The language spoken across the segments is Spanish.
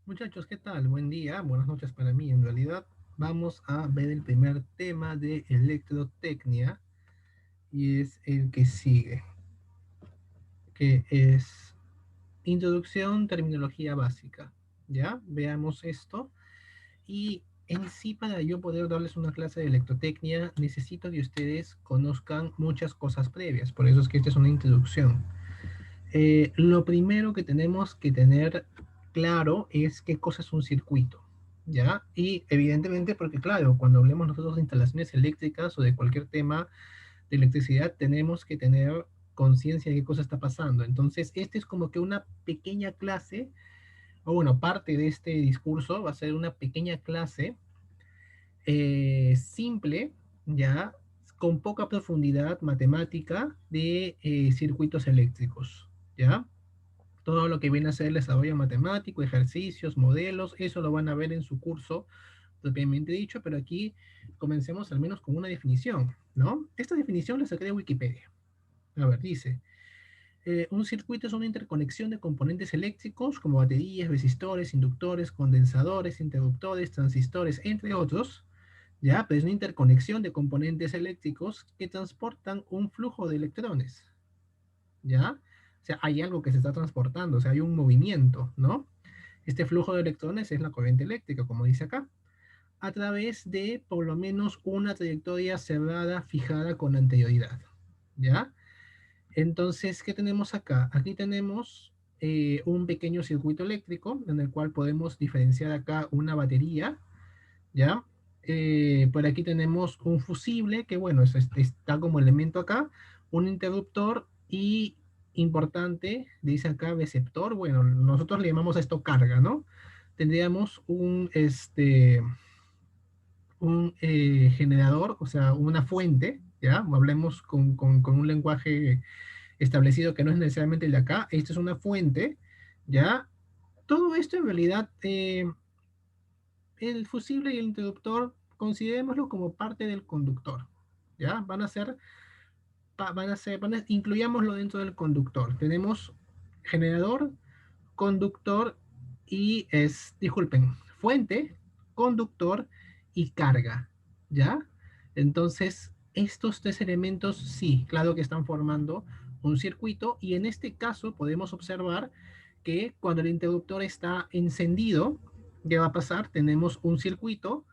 Muchachos, ¿qué tal? Buen día, buenas noches para mí. En realidad, vamos a ver el primer tema de electrotecnia y es el que sigue, que es introducción, terminología básica. ¿Ya? Veamos esto. Y en sí, para yo poder darles una clase de electrotecnia, necesito que ustedes conozcan muchas cosas previas. Por eso es que esta es una introducción. Lo primero que tenemos que tener claro es qué cosa es un circuito, ¿ya? Y evidentemente, porque claro, cuando hablemos nosotros de instalaciones eléctricas o de cualquier tema de electricidad, tenemos que tener conciencia de qué cosa está pasando. Entonces, este es como que una pequeña clase, o bueno, parte de este discurso va a ser una pequeña clase simple, ¿ya? Con poca profundidad matemática de circuitos eléctricos, ¿ya? Todo lo que viene a ser el desarrollo matemático, ejercicios, modelos, eso lo van a ver en su curso propiamente dicho, pero aquí comencemos al menos con una definición, ¿no? Esta definición la saqué de Wikipedia. A ver, dice, un circuito es una interconexión de componentes eléctricos como baterías, resistores, inductores, condensadores, interruptores, transistores, entre otros, ¿ya? Pero es una interconexión de componentes eléctricos que transportan un flujo de electrones, ¿ya? O sea, hay algo que se está transportando, o sea, hay un movimiento, ¿no? Este flujo de electrones es la corriente eléctrica, como dice acá, a través de por lo menos una trayectoria cerrada fijada con anterioridad, ¿ya? Entonces, ¿qué tenemos acá? Aquí tenemos un pequeño circuito eléctrico en el cual podemos diferenciar acá una batería, ¿ya? Por aquí tenemos un fusible, que bueno, está como elemento acá, un interruptor y importante, dice acá receptor, bueno, nosotros le llamamos a esto carga, ¿no? Tendríamos un generador, o sea, una fuente, ¿ya? Hablemos con un lenguaje establecido que no es necesariamente el de acá, esto es una fuente, ¿ya? Todo esto en realidad el fusible y el interruptor, considerémoslo como parte del conductor, ¿ya? Incluyámoslo dentro del conductor. Tenemos generador, conductor disculpen, fuente, conductor y carga, ¿ya? Entonces, estos tres elementos, sí, claro que están formando un circuito y en este caso podemos observar que cuando el interruptor está encendido, ¿qué va a pasar? Tenemos un circuito,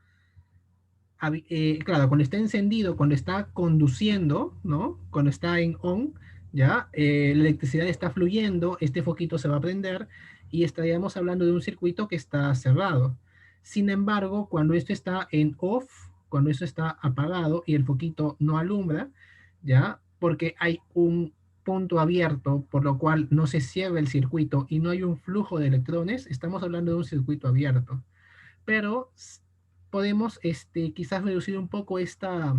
claro, cuando está encendido, cuando está conduciendo, ¿no? Cuando está en on, ya, la electricidad está fluyendo, este foquito se va a prender y estaríamos hablando de un circuito que está cerrado. Sin embargo, cuando esto está en off, cuando esto está apagado y el foquito no alumbra, ya, porque hay un punto abierto, por lo cual no se cierra el circuito y no hay un flujo de electrones, estamos hablando de un circuito abierto. Pero podemos quizás reducir un poco esta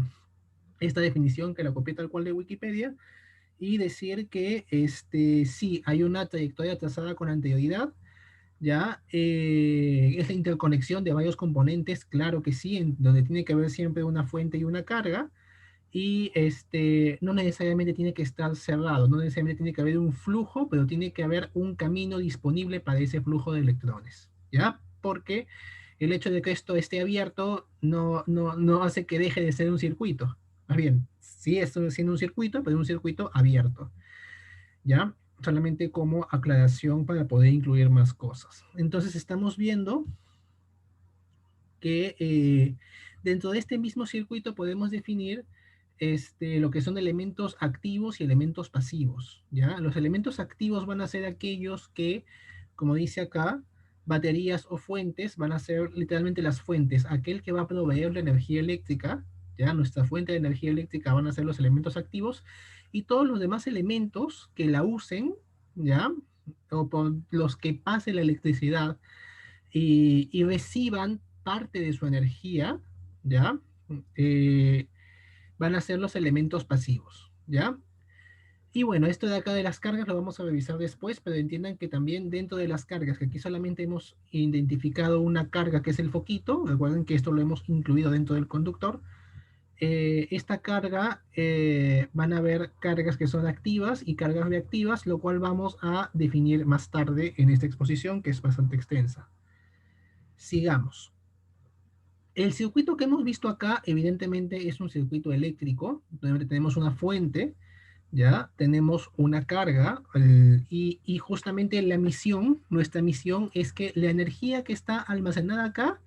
definición que la copié tal cual de Wikipedia y decir que sí, hay una trayectoria trazada con anterioridad, ¿ya? Esa interconexión de varios componentes, claro que sí, en donde tiene que haber siempre una fuente y una carga, y no necesariamente tiene que estar cerrado, no necesariamente tiene que haber un flujo, pero tiene que haber un camino disponible para ese flujo de electrones, ¿ya? Porque el hecho de que esto esté abierto no hace que deje de ser un circuito. Más bien, sí estoy siendo un circuito, pero un circuito abierto, ¿ya? Solamente como aclaración para poder incluir más cosas. Entonces estamos viendo que dentro de este mismo circuito podemos definir lo que son elementos activos y elementos pasivos, ¿ya? Los elementos activos van a ser aquellos que, como dice acá, baterías o fuentes van a ser literalmente las fuentes, aquel que va a proveer la energía eléctrica, ¿ya? Nuestra fuente de energía eléctrica van a ser los elementos activos y todos los demás elementos que la usen, ¿ya? O por los que pase la electricidad y reciban parte de su energía, ¿ya? Eh, Van a ser los elementos pasivos, ¿ya? Y bueno, esto de acá de las cargas lo vamos a revisar después, pero entiendan que también dentro de las cargas, que aquí solamente hemos identificado una carga que es el foquito, recuerden que esto lo hemos incluido dentro del conductor, esta carga van a haber cargas que son activas y cargas reactivas, lo cual vamos a definir más tarde en esta exposición que es bastante extensa. Sigamos. El circuito que hemos visto acá, evidentemente, es un circuito eléctrico, donde tenemos una fuente, ¿ya? Tenemos una carga, y justamente la misión, nuestra misión es que la energía que está almacenada acá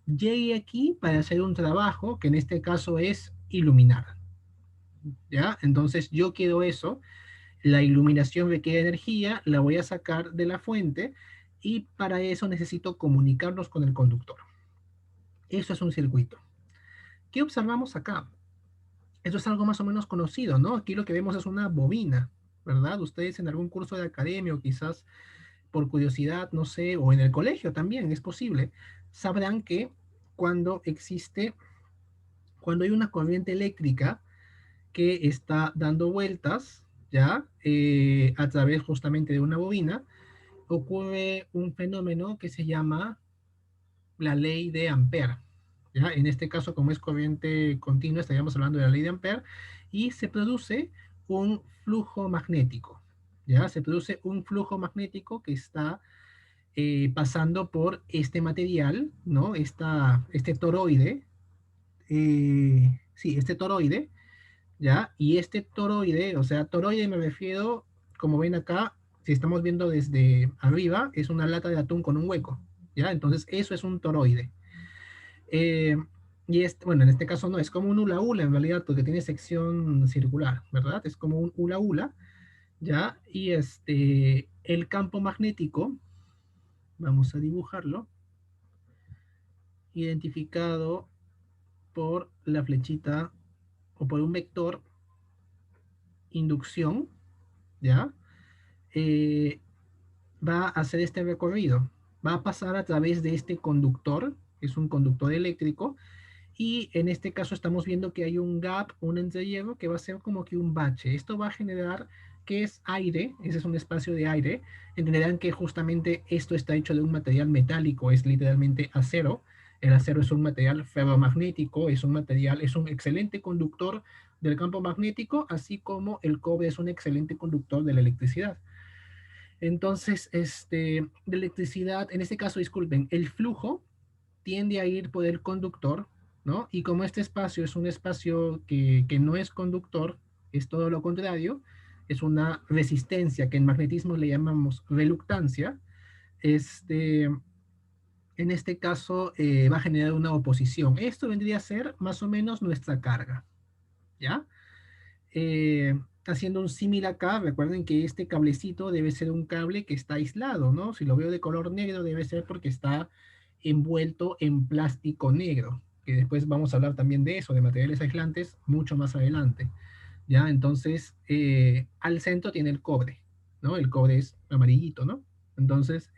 llegue aquí para hacer un trabajo que en este caso es iluminar, ¿ya? Entonces yo quiero eso, la iluminación requiere energía, la voy a sacar de la fuente y para eso necesito comunicarnos con el conductor. Eso es un circuito. ¿Qué observamos acá? Eso es algo más o menos conocido, ¿no? Aquí lo que vemos es una bobina, ¿verdad? Ustedes en algún curso de academia o quizás por curiosidad, no sé, o en el colegio también es posible, sabrán que cuando existe, cuando hay una corriente eléctrica que está dando vueltas, ¿ya? A través justamente de una bobina, ocurre un fenómeno que se llama la ley de Ampère. ¿Ya? En este caso, como es corriente continua, estaríamos hablando de la ley de Ampère, y se produce un flujo magnético. ¿Ya? Se produce un flujo magnético que está pasando por este material, ¿no? Este toroide, sí, este toroide, ¿ya? Y este toroide, o sea, toroide me refiero, como ven acá, si estamos viendo desde arriba, es una lata de atún con un hueco, ¿ya? Entonces, eso es un toroide. Eh, y bueno, en este caso no, es como un hula hula en realidad, porque tiene sección circular, ¿verdad? Es como un hula hula, ¿ya? Y el campo magnético, vamos a dibujarlo, identificado por la flechita o por un vector inducción, ¿ya? Eh, va a hacer este recorrido, va a pasar a través de este conductor, es un conductor eléctrico, y en este caso estamos viendo que hay un gap, un entrehierro que va a ser como que un bache. Esto va a generar que es aire, ese es un espacio de aire. Entenderán que justamente esto está hecho de un material metálico, es literalmente acero. El acero es un material ferromagnético, es un material, es un excelente conductor del campo magnético, así como el cobre es un excelente conductor de la electricidad. Entonces, de electricidad, en este caso, disculpen, el flujo tiende a ir por el conductor, ¿no? Y como este espacio es un espacio que no es conductor, es todo lo contrario, es una resistencia que en magnetismo le llamamos reluctancia, este, en este caso va a generar una oposición. Esto vendría a ser más o menos nuestra carga, ¿ya? Haciendo un símil acá, recuerden que este cablecito debe ser un cable que está aislado, ¿no? Si lo veo de color negro debe ser porque está envuelto en plástico negro, que después vamos a hablar también de eso, de materiales aislantes, mucho más adelante, ¿ya? Entonces, al centro tiene el cobre, ¿no? El cobre es amarillito, ¿no? Entonces,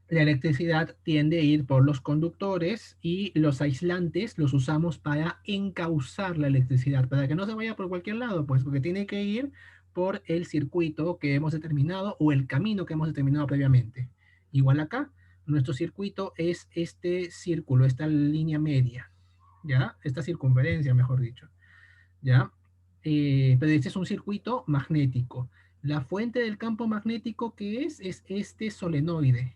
la electricidad tiende a ir por los conductores y los aislantes los usamos para encauzar la electricidad, para que no se vaya por cualquier lado, pues porque tiene que ir por el circuito que hemos determinado o el camino que hemos determinado previamente. Igual acá, nuestro circuito es este círculo, esta línea media, ¿ya? Esta circunferencia, mejor dicho, ¿ya? Pero este es un circuito magnético. La fuente del campo magnético que es este solenoide,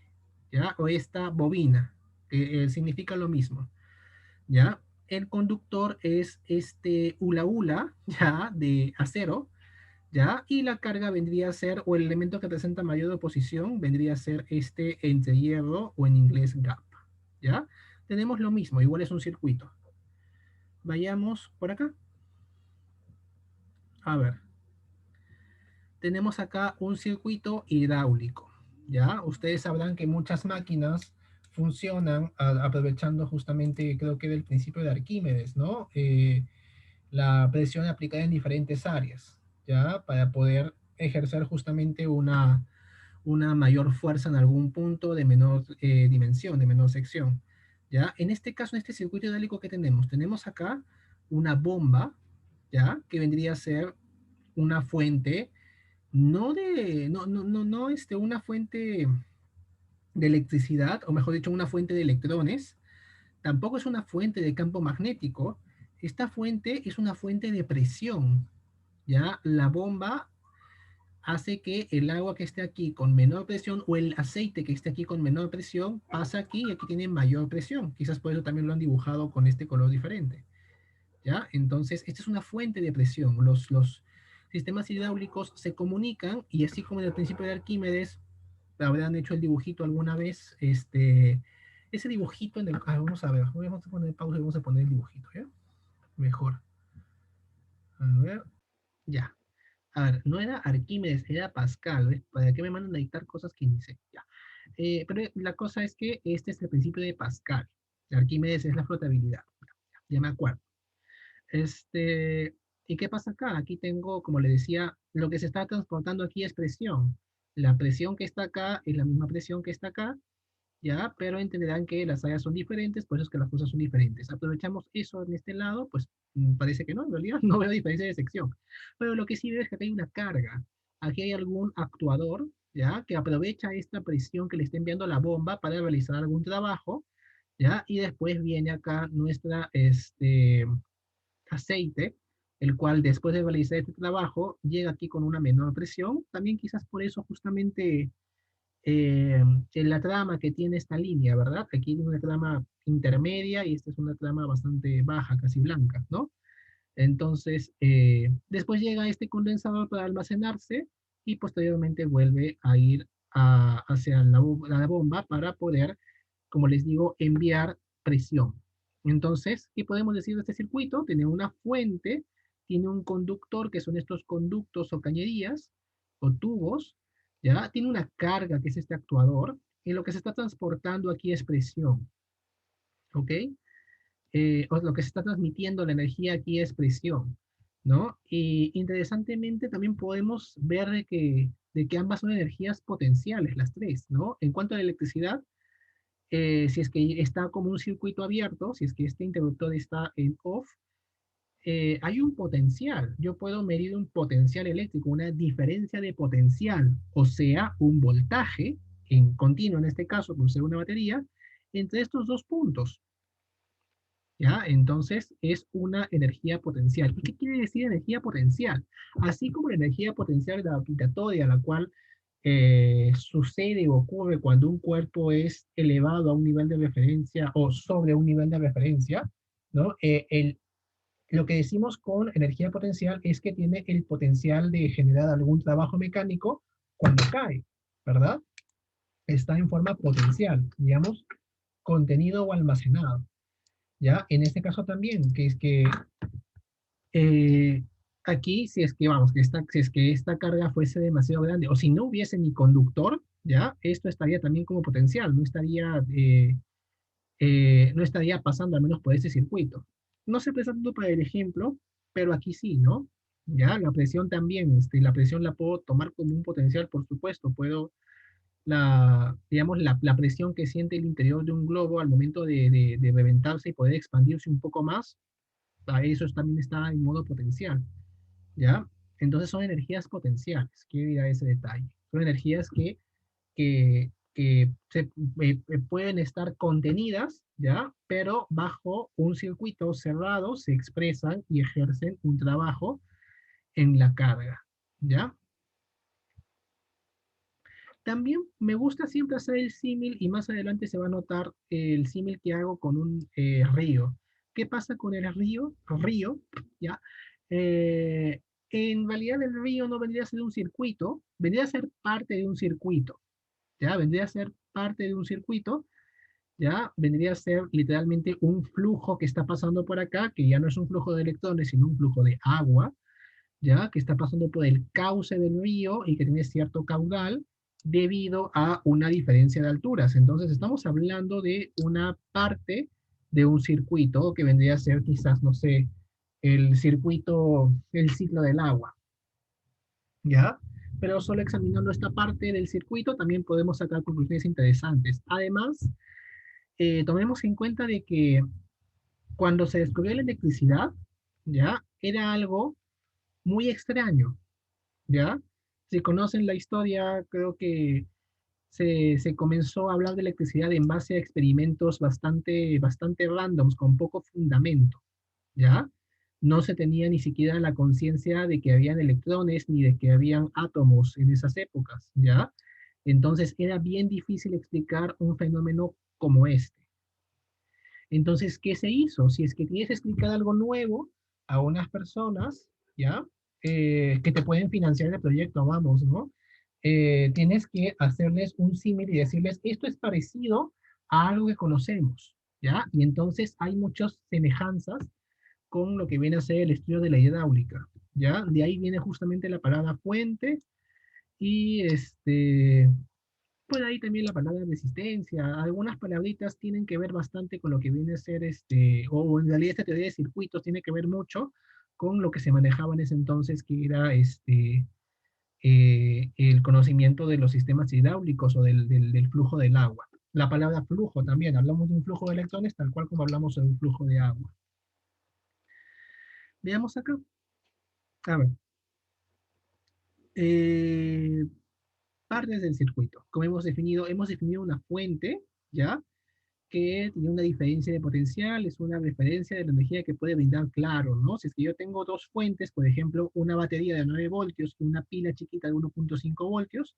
¿ya? O esta bobina, que significa lo mismo, ¿ya? El conductor es este hula hula, ¿ya? De acero, ¿ya? Y la carga vendría a ser, o el elemento que presenta mayor oposición, vendría a ser este entrehierro, o en inglés gap, ¿ya? Tenemos lo mismo, igual es un circuito. Vayamos por acá. A ver, tenemos acá un circuito hidráulico, ¿ya? Ustedes sabrán que muchas máquinas funcionan aprovechando justamente, creo que del principio de Arquímedes, ¿no? La presión aplicada en diferentes áreas, ¿ya? Para poder ejercer justamente una mayor fuerza en algún punto de menor dimensión, de menor sección, ¿ya? En este caso, en este circuito hidráulico que tenemos, tenemos acá una bomba, ¿ya? Que vendría a ser una fuente no, una fuente de electricidad, o mejor dicho, una fuente de electrones, tampoco es una fuente de campo magnético, esta fuente es una fuente de presión, ¿ya? La bomba hace que el agua que esté aquí con menor presión o el aceite que esté aquí con menor presión pasa aquí y aquí tiene mayor presión. Quizás por eso también lo han dibujado con este color diferente. ¿Ya? Entonces, esta es una fuente de presión. Los sistemas hidráulicos se comunican y así como en el principio de Arquímedes, habrán hecho el dibujito alguna vez, ese dibujito en el... vamos a ver, vamos a poner pausa y vamos a poner el dibujito, ¿ya? Mejor. A ver, ya. A ver, no era Arquímedes, era Pascal, ¿ves? ¿Para qué me mandan a dictar cosas que ni sé? Ya. Pero la cosa es que este es el principio de Pascal. Arquímedes es la flotabilidad. Ya me acuerdo. Este, ¿Y qué pasa acá? Aquí tengo, como le decía, lo que se está transportando aquí es presión. La presión que está acá es la misma presión que está acá, ¿ya? Pero entenderán que las áreas son diferentes, por eso es que las cosas son diferentes. Aprovechamos eso en este lado, pues parece que no, en realidad no veo diferencia de sección. Pero lo que sí veo es que aquí hay una carga. Aquí hay algún actuador, ¿ya? Que aprovecha esta presión que le está enviando la bomba para realizar algún trabajo, ¿ya? Y después viene acá nuestra, aceite, el cual después de realizar este trabajo llega aquí con una menor presión. También quizás por eso justamente en la trama que tiene esta línea, ¿verdad? Aquí tiene una trama intermedia y esta es una trama bastante baja, casi blanca, ¿no? Entonces, después llega este condensador para almacenarse y posteriormente vuelve a ir hacia la bomba para poder, como les digo, enviar presión. Entonces, ¿qué podemos decir de este circuito? Tiene una fuente, tiene un conductor, que son estos conductos o cañerías o tubos, ¿ya? Tiene una carga, que es este actuador, y lo que se está transportando aquí es presión, ¿ok? O lo que se está transmitiendo la energía aquí es presión, ¿no? Y interesantemente también podemos ver de que ambas son energías potenciales, las tres, ¿no? En cuanto a la electricidad, si es que está como un circuito abierto, si es que este interruptor está en off, hay un potencial. Yo puedo medir un potencial eléctrico, una diferencia de potencial, o sea, un voltaje en continuo, en este caso, por ser una batería, entre estos dos puntos. ¿Ya? Entonces es una energía potencial. ¿Y qué quiere decir energía potencial? Así como la energía potencial gravitatoria, la cual sucede o ocurre cuando un cuerpo es elevado a un nivel de referencia o sobre un nivel de referencia, ¿no? Lo que decimos con energía potencial es que tiene el potencial de generar algún trabajo mecánico cuando cae, ¿verdad? Está en forma potencial, digamos, contenido o almacenado. ¿Ya? En este caso también, que es que eh, aquí, si es que, vamos, si es que esta carga fuese demasiado grande, o si no hubiese ni conductor, ¿ya? Esto estaría también como potencial, no estaría pasando al menos por este circuito. No se presta tanto para el ejemplo, pero aquí sí, ¿no? ¿Ya? La presión también, la presión la puedo tomar como un potencial, por supuesto, puedo digamos, la presión que siente el interior de un globo al momento de reventarse y poder expandirse un poco más, a eso también está en modo potencial, ¿ya? Entonces son energías potenciales, quiero ir a ese detalle. Son energías que pueden estar contenidas, ¿ya? Pero bajo un circuito cerrado se expresan y ejercen un trabajo en la carga, ¿ya? También me gusta siempre hacer el símil y más adelante se va a notar el símil que hago con un río. ¿Qué pasa con el río? Río, ¿ya? Eh, en realidad el río no vendría a ser un circuito, vendría a ser parte de un circuito, ¿ya? Vendría a ser parte de un circuito, ¿ya? Vendría a ser literalmente un flujo que está pasando por acá, que ya no es un flujo de electrones, sino un flujo de agua, ¿ya? Que está pasando por el cauce del río y que tiene cierto caudal debido a una diferencia de alturas. Entonces estamos hablando de una parte de un circuito que vendría a ser quizás, no sé, el circuito, el ciclo del agua, ¿ya? Pero solo examinando esta parte del circuito también podemos sacar conclusiones interesantes. Además, tomemos en cuenta de que cuando se descubrió la electricidad, ¿ya? Era algo muy extraño, ¿ya? Si conocen la historia, creo que se comenzó a hablar de electricidad en base a experimentos bastante randoms, con poco fundamento, ¿ya? no se tenía ni siquiera la conciencia de que habían electrones ni de que habían átomos en esas épocas, ¿ya? Entonces era bien difícil explicar un fenómeno como este. Entonces, ¿qué se hizo? Si es que tienes que explicar algo nuevo a unas personas, ¿ya? Que te pueden financiar el proyecto, vamos, ¿no? Tienes que hacerles un símil y decirles, esto es parecido a algo que conocemos, ¿ya? Y entonces hay muchas semejanzas con lo que viene a ser el estudio de la hidráulica, ¿ya? De ahí viene justamente la palabra fuente y por ahí también la palabra resistencia. Algunas palabritas tienen que ver bastante con lo que viene a ser o en realidad esta teoría de circuitos tiene que ver mucho con lo que se manejaba en ese entonces, que era el conocimiento de los sistemas hidráulicos o del flujo del agua. La palabra flujo también, hablamos de un flujo de electrones tal cual como hablamos de un flujo de agua. Veamos acá. A ver. Eh, partes del circuito. Como hemos definido una fuente, ¿ya? Que tiene una diferencia de potencial, es una referencia de la energía que puede brindar, claro, ¿no? Si es que yo tengo dos fuentes, por ejemplo, una batería de 9 voltios y una pila chiquita de 1,5 voltios,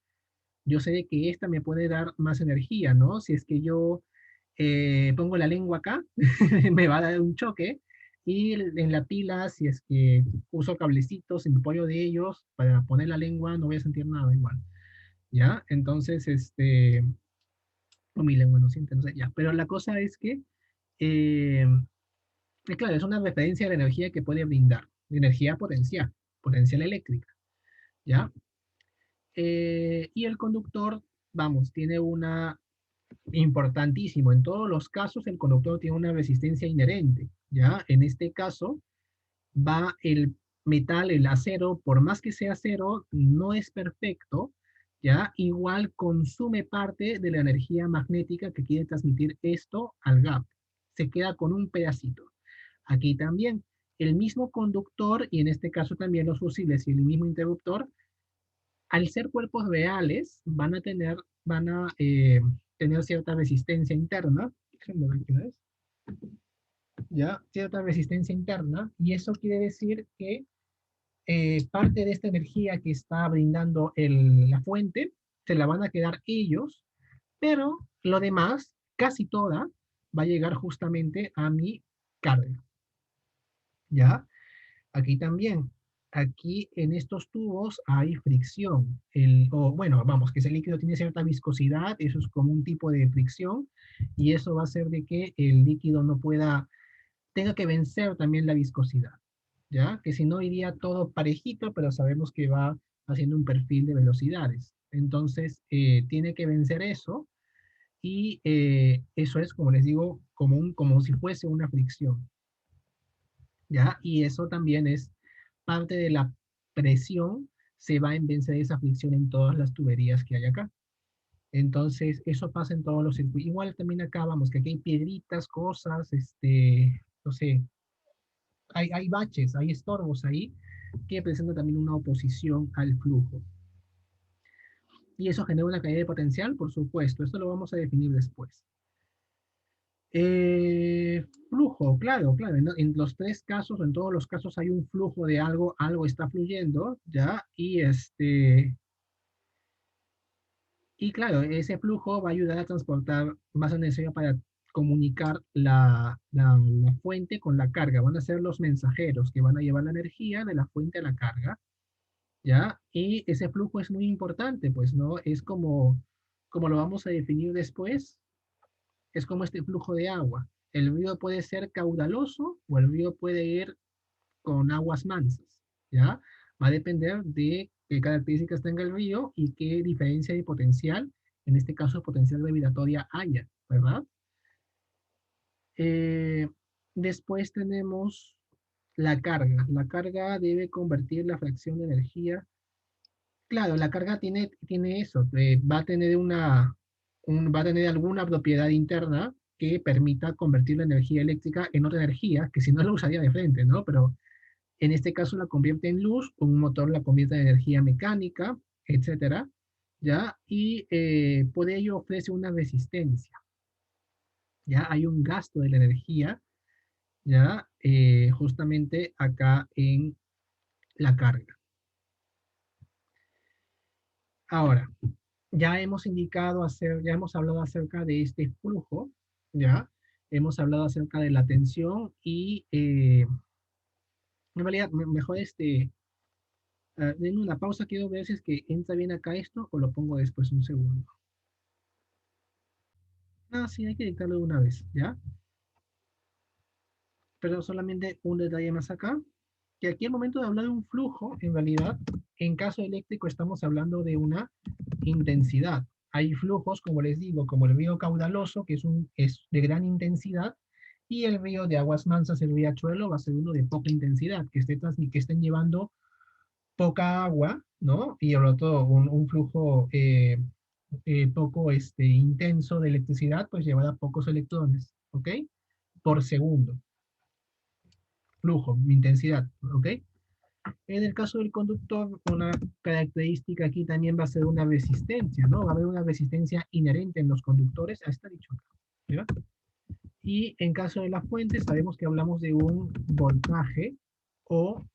yo sé que esta me puede dar más energía, ¿no? Si es que yo pongo la lengua acá, me va a dar un choque, y en la pila, si es que uso cablecitos y me apoyo de ellos para poner la lengua, no voy a sentir nada igual, ¿ya? Entonces, o mi lengua no siente, no sé, ya. Pero la cosa es que eh, claro, es una referencia de la energía que puede brindar, energía potencial, potencial eléctrica, ¿ya? Y el conductor, vamos, tiene una importantísimo. En todos los casos, el conductor tiene una resistencia inherente, ¿ya? En este caso, va el metal, el acero, por más que sea acero, no es perfecto, ¿ya? Igual consume parte de la energía magnética que quiere transmitir esto al gap. Se queda con un pedacito. Aquí también, el mismo conductor, y en este caso también los fusibles y el mismo interruptor, al ser cuerpos reales, van a tener cierta resistencia interna. Déjenme ver qué es. ¿Ya? Cierta resistencia interna, y eso quiere decir que parte de esta energía que está brindando la fuente se la van a quedar ellos, pero lo demás, casi toda, va a llegar justamente a mi carga. ¿Ya? Aquí también. Aquí en estos tubos hay fricción. O bueno, vamos, que ese líquido tiene cierta viscosidad, eso es como un tipo de fricción, y eso va a hacer de que el líquido no pueda, tenga que vencer también la viscosidad, ¿ya? Que si no iría todo parejito, pero sabemos que va haciendo un perfil de velocidades. Entonces, tiene que vencer eso, y eso es, como les digo, como si fuese una fricción. ¿Ya? Y eso también es parte de la presión, se va a vencer esa fricción en todas las tuberías que hay acá. Entonces, eso pasa en todos los circuitos. Igual también acá, vamos, que aquí hay piedritas, cosas, no sé, hay baches, hay estorbos ahí que presentan también una oposición al flujo. Y eso genera una caída de potencial, por supuesto. Esto lo vamos a definir después. Flujo, claro, claro. En los tres casos, en todos los casos hay un flujo de algo, algo está fluyendo, ¿ya? Y claro, ese flujo va a ayudar a transportar más energía para comunicar la fuente con la carga. Van a ser los mensajeros que van a llevar la energía de la fuente a la carga, ¿ya? Y ese flujo es muy importante, pues, ¿no? Es como lo vamos a definir después, es como este flujo de agua. El río puede ser caudaloso o el río puede ir con aguas mansas, ¿ya? Va a depender de qué características tenga el río y qué diferencia de potencial, en este caso potencial gravitatoria, haya, ¿verdad? Eh, Después tenemos la carga. La carga debe convertir la fracción de energía. Claro, la carga tiene eso, va a tener alguna propiedad interna que permita convertir la energía eléctrica en otra energía, que si no la usaría de frente, ¿no? Pero en este caso la convierte en luz, un motor la convierte en energía mecánica, etcétera, ¿ya? Y por ello ofrece una resistencia, ¿ya? Hay un gasto de la energía, ya, justamente acá en la carga. Ahora, ya hemos hablado acerca de este flujo, ya, hemos hablado acerca de la tensión y, en realidad, mejor denme una pausa, quiero ver si es que entra bien acá esto o lo pongo después un segundo. Ah, sí, hay que dictarlo de una vez, ¿ya? Pero solamente un detalle más acá, que aquí al momento de hablar de un flujo, en realidad, en caso eléctrico estamos hablando de una intensidad. Hay flujos, como les digo, como el río caudaloso, que es de gran intensidad, y el río de aguas mansas, el riachuelo, va a ser uno de poca intensidad, que estén llevando poca agua, ¿no? Y sobre todo un flujo poco intenso de electricidad, pues llevará pocos electrones, ¿ok? Por segundo. Flujo, intensidad, ¿ok? En el caso del conductor, una característica aquí también va a ser una resistencia, ¿no? Va a haber una resistencia inherente en los conductores, ah, está dicho acá, ¿ya? Y en caso de la fuente, sabemos que hablamos de un voltaje o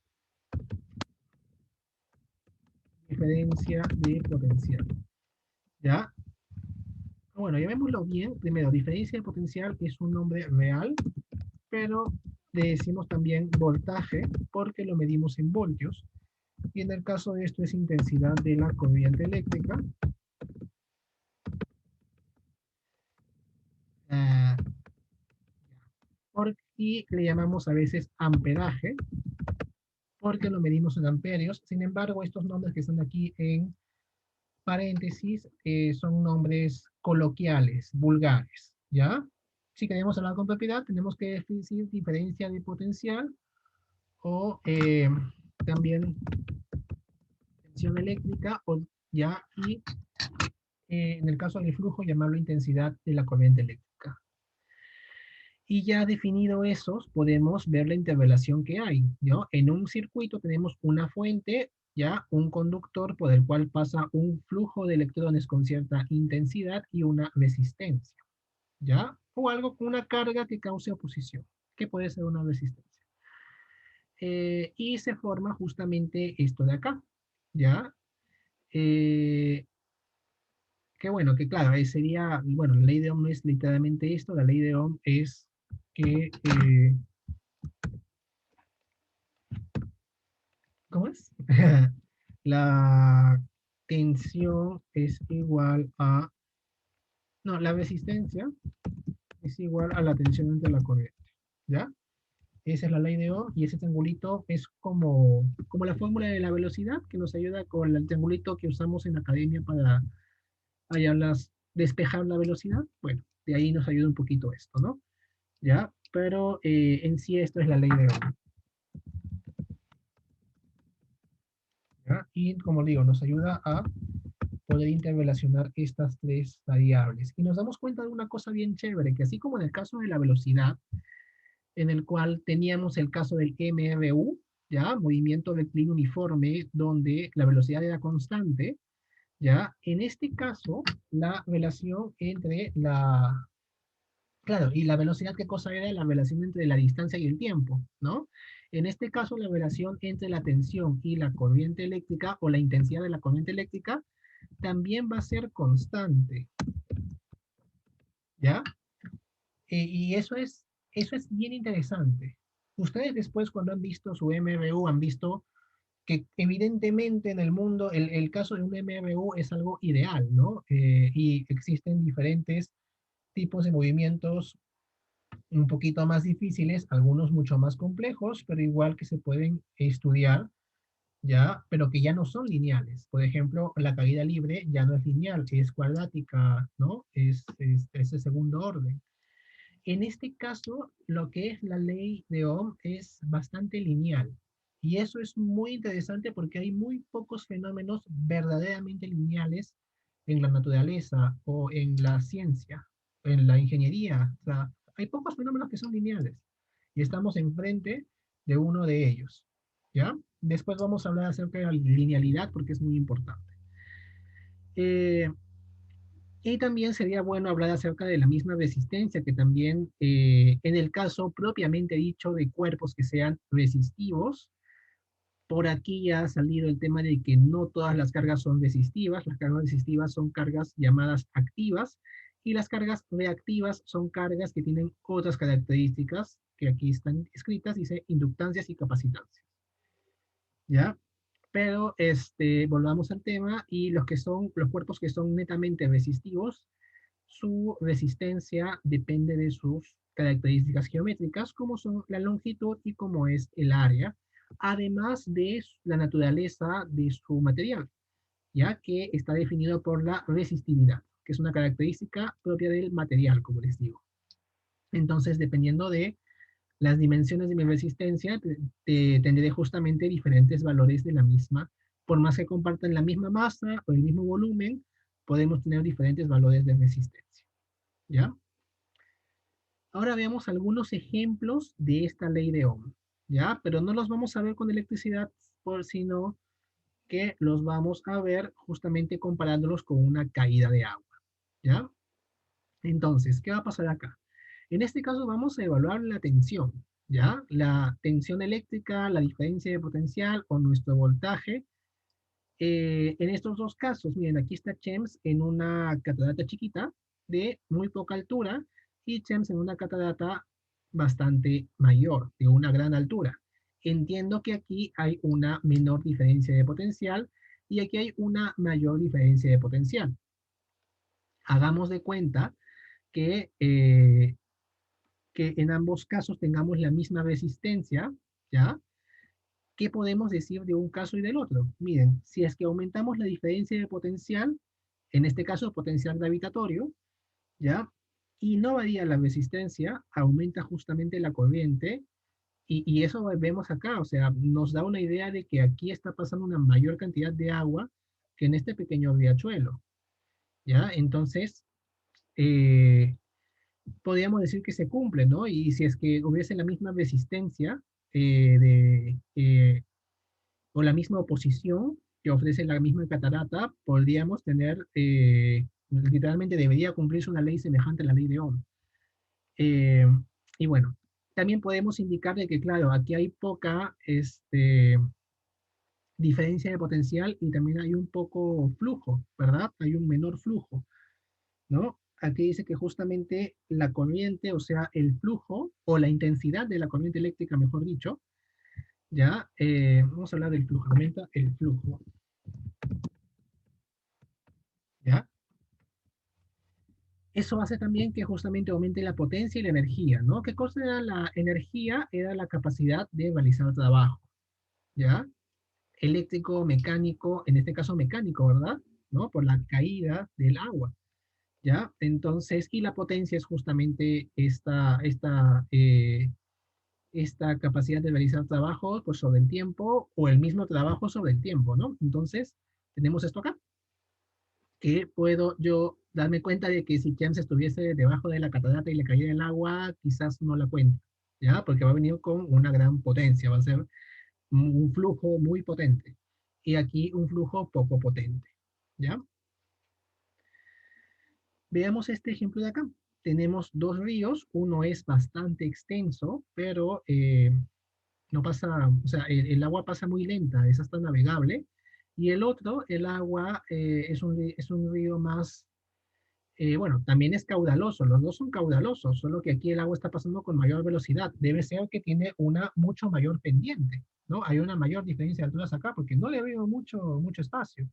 diferencia de potencial, ¿ya? Bueno, llamémoslo bien. Primero, diferencia de potencial es un nombre real, pero le decimos también voltaje porque lo medimos en voltios. Y en el caso de esto es intensidad de la corriente eléctrica. ah, y le llamamos a veces amperaje porque lo medimos en amperios. Sin embargo, estos nombres que están aquí en paréntesis son nombres coloquiales, vulgares, ¿ya? Si queremos hablar con propiedad, tenemos que decir diferencia de potencial o también tensión eléctrica, o ya, y en el caso del flujo, llamarlo intensidad de la corriente eléctrica. Y ya definido esos, podemos ver la interrelación que hay, ¿no? En un circuito tenemos una fuente, ya un conductor por el cual pasa un flujo de electrones con cierta intensidad y una resistencia, ¿ya? O algo con una carga que cause oposición, que puede ser una resistencia. Y se forma justamente esto de acá, ¿ya? Eh, que bueno, que claro, sería, bueno, la ley de Ohm no es literalmente esto, la ley de Ohm es que, ¿cómo es? La tensión es igual a, no, la resistencia es igual a la tensión entre la corriente, ¿ya? Esa es la ley de Ohm y ese triangulito es como la fórmula de la velocidad que nos ayuda con el triangulito que usamos en la academia para despejar la velocidad. Bueno, de ahí nos ayuda un poquito esto, ¿no? ¿Ya? Pero en sí esto es la ley de Ohm, ¿ya? Y como digo, nos ayuda a poder interrelacionar estas tres variables. Y nos damos cuenta de una cosa bien chévere, que así como en el caso de la velocidad, en el cual teníamos el caso del MRU, ¿ya? Movimiento rectilíneo uniforme, donde la velocidad era constante, ¿ya? En este caso, la relación entre claro, y la velocidad, ¿qué cosa era? La relación entre la distancia y el tiempo, ¿no? En este caso, la relación entre la tensión y la corriente eléctrica o la intensidad de la corriente eléctrica también va a ser constante, ¿ya? Y eso es bien interesante. Ustedes después cuando han visto su MRU han visto que evidentemente en el mundo el caso de un MRU es algo ideal, ¿no? Y existen diferentes tipos de movimientos un poquito más difíciles, algunos mucho más complejos, pero igual que se pueden estudiar, ¿ya? Pero que ya no son lineales. Por ejemplo, la caída libre ya no es lineal, es cuadrática, ¿no? Es de segundo orden. En este caso, lo que es la ley de Ohm es bastante lineal. Y eso es muy interesante porque hay muy pocos fenómenos verdaderamente lineales en la naturaleza o en la ciencia, en la ingeniería. O sea, hay pocos fenómenos que son lineales. Y estamos enfrente de uno de ellos. ¿Ya? Después vamos a hablar acerca de la linealidad porque es muy importante. Eh, Y también sería bueno hablar acerca de la misma resistencia, que también en el caso propiamente dicho de cuerpos que sean resistivos, por aquí ya ha salido el tema de que no todas las cargas son resistivas, las cargas resistivas son cargas llamadas activas y las cargas reactivas son cargas que tienen otras características que aquí están escritas, dice inductancias y capacitancias, ¿ya? Pero volvamos al tema y los cuerpos que son netamente resistivos, su resistencia depende de sus características geométricas, como son la longitud y como es el área, además de la naturaleza de su material, ya que está definido por la resistividad, que es una característica propia del material, como les digo. Entonces, dependiendo de las dimensiones de mi resistencia, tendré justamente diferentes valores de la misma. Por más que compartan la misma masa o el mismo volumen, podemos tener diferentes valores de resistencia. ¿Ya? Ahora veamos algunos ejemplos de esta ley de Ohm, ¿ya? Pero no los vamos a ver con electricidad, sino que los vamos a ver justamente comparándolos con una caída de agua, ¿ya? Entonces, ¿qué va a pasar acá? En este caso vamos a evaluar la tensión, ¿ya? La tensión eléctrica, la diferencia de potencial o nuestro voltaje. En estos dos casos, miren, aquí está Chems en una catarata chiquita de muy poca altura y Chems en una catarata bastante mayor, de una gran altura. Entiendo que aquí hay una menor diferencia de potencial y aquí hay una mayor diferencia de potencial. Hagamos de cuenta que en ambos casos tengamos la misma resistencia, ¿ya? ¿Qué podemos decir de un caso y del otro? Miren, si es que aumentamos la diferencia de potencial, en este caso potencial gravitatorio, ¿ya? Y no varía la resistencia, aumenta justamente la corriente, y eso vemos acá, o sea, nos da una idea de que aquí está pasando una mayor cantidad de agua que en este pequeño riachuelo, ¿ya? Entonces, eh, podríamos decir que se cumple, ¿no? Y si es que hubiese la misma resistencia o la misma oposición que ofrece la misma catarata, podríamos tener, literalmente debería cumplirse una ley semejante a la ley de Ohm. Eh, y bueno, también podemos indicar de que, claro, aquí hay poca diferencia de potencial y también hay un poco flujo, ¿verdad? Hay un menor flujo, ¿no? Aquí dice que justamente la corriente, o sea, el flujo o la intensidad de la corriente eléctrica, mejor dicho, ya, vamos a hablar del flujo, aumenta el flujo, ¿ya? Eso hace también que justamente aumente la potencia y la energía, ¿no? ¿Qué cosa era la energía? Era la capacidad de realizar trabajo, ¿ya? Eléctrico, mecánico, en este caso mecánico, ¿verdad? ¿No? Por la caída del agua, ¿ya? Entonces, y la potencia es justamente esta capacidad de realizar trabajo pues, sobre el tiempo o el mismo trabajo sobre el tiempo, ¿no? Entonces, tenemos esto acá, que puedo yo darme cuenta de que si James estuviese debajo de la catarata y le cayera el agua, quizás no la cuenta, ¿ya? Porque va a venir con una gran potencia, va a ser un flujo muy potente. Y aquí un flujo poco potente, ¿ya? Veamos este ejemplo de acá. Tenemos dos ríos, uno es bastante extenso, pero no pasa, o sea, el agua pasa muy lenta, es hasta navegable, y el otro, el agua es un río más bueno, también es caudaloso, los dos son caudalosos, solo que aquí el agua está pasando con mayor velocidad. Debe ser que tiene una mucho mayor pendiente, ¿no? Hay una mayor diferencia de alturas acá porque no le veo mucho espacio.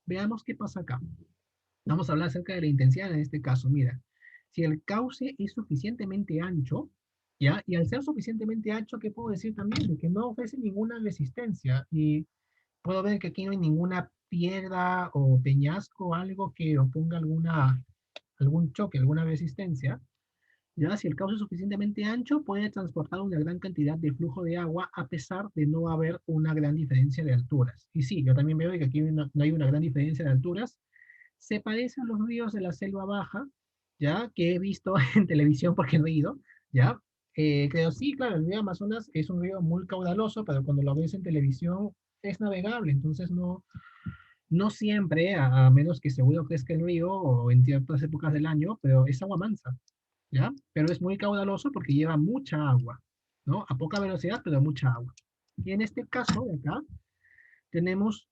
Veamos qué pasa acá. Vamos a hablar acerca de la intensidad en este caso. Mira, si el cauce es suficientemente ancho, ¿ya? Y al ser suficientemente ancho, ¿qué puedo decir también? De que no ofrece ninguna resistencia. Y puedo ver que aquí no hay ninguna piedra o peñasco o algo que oponga algún choque, alguna resistencia, ya si el cauce es suficientemente ancho, puede transportar una gran cantidad de flujo de agua a pesar de no haber una gran diferencia de alturas. Y sí, yo también veo que aquí no hay una gran diferencia de alturas. Se parece a los ríos de la selva baja, ya que he visto en televisión porque no he ido, ya. Creo sí, claro, el río Amazonas es un río muy caudaloso, pero cuando lo ves en televisión es navegable, entonces No siempre, a menos que seguro crezca el río o en ciertas épocas del año, pero es agua mansa, ¿ya? Pero es muy caudaloso porque lleva mucha agua, ¿no? A poca velocidad, pero mucha agua. Y en este caso de acá, tenemos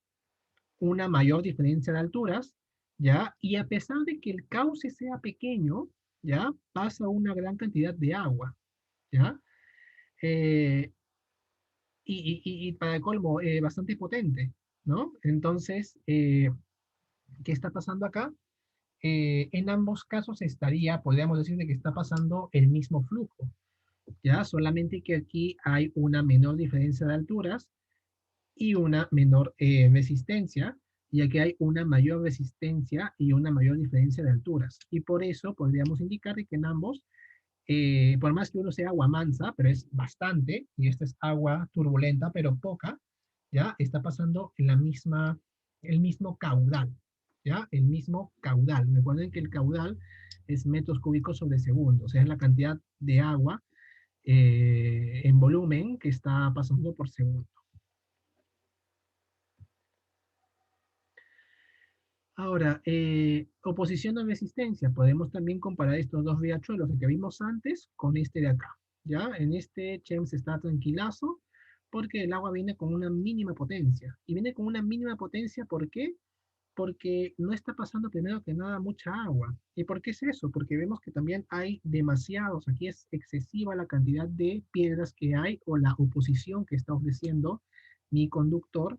una mayor diferencia de alturas, ¿ya? Y a pesar de que el cauce sea pequeño, ¿ya? Pasa una gran cantidad de agua, ¿ya? Eh, y para el colmo, bastante potente, ¿no? Entonces, ¿qué está pasando acá? En ambos casos estaría, podríamos decir, de que está pasando el mismo flujo, ¿ya? Solamente que aquí hay una menor diferencia de alturas y una menor resistencia, y aquí hay una mayor resistencia y una mayor diferencia de alturas. Y por eso podríamos indicar que en ambos, por más que uno sea agua mansa, pero es bastante, y esta es agua turbulenta, pero poca, ¿ya? Está pasando en la misma, el mismo caudal, ¿ya? El mismo caudal. Recuerden que el caudal es metros cúbicos sobre segundo, o sea, es la cantidad de agua en volumen que está pasando por segundo. Ahora, oposición a resistencia. Podemos también comparar estos dos riachuelos que vimos antes con este de acá. ¿Ya? En este Chems está tranquilazo porque el agua viene con una mínima potencia. Y viene con una mínima potencia, ¿por qué? Porque no está pasando primero que nada mucha agua. ¿Y por qué es eso? Porque vemos que también hay demasiados, aquí es excesiva la cantidad de piedras que hay o la oposición que está ofreciendo mi conductor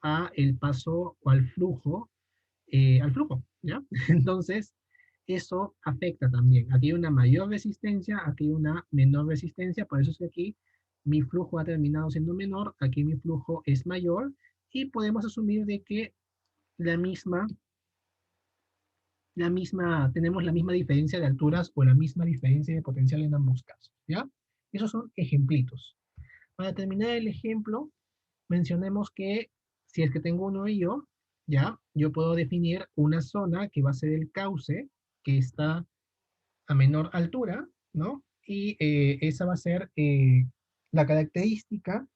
a el paso o al flujo, ¿ya? Entonces, eso afecta también. Aquí hay una mayor resistencia, aquí hay una menor resistencia, por eso es que aquí mi flujo ha terminado siendo menor, aquí mi flujo es mayor, y podemos asumir de que la misma, tenemos la misma diferencia de alturas o la misma diferencia de potencial en ambos casos, ¿ya? Esos son ejemplitos. Para terminar el ejemplo, mencionemos que si es que tengo un río, ya, yo puedo definir una zona que va a ser el cauce, que está a menor altura, ¿no? Y esa va a ser la característica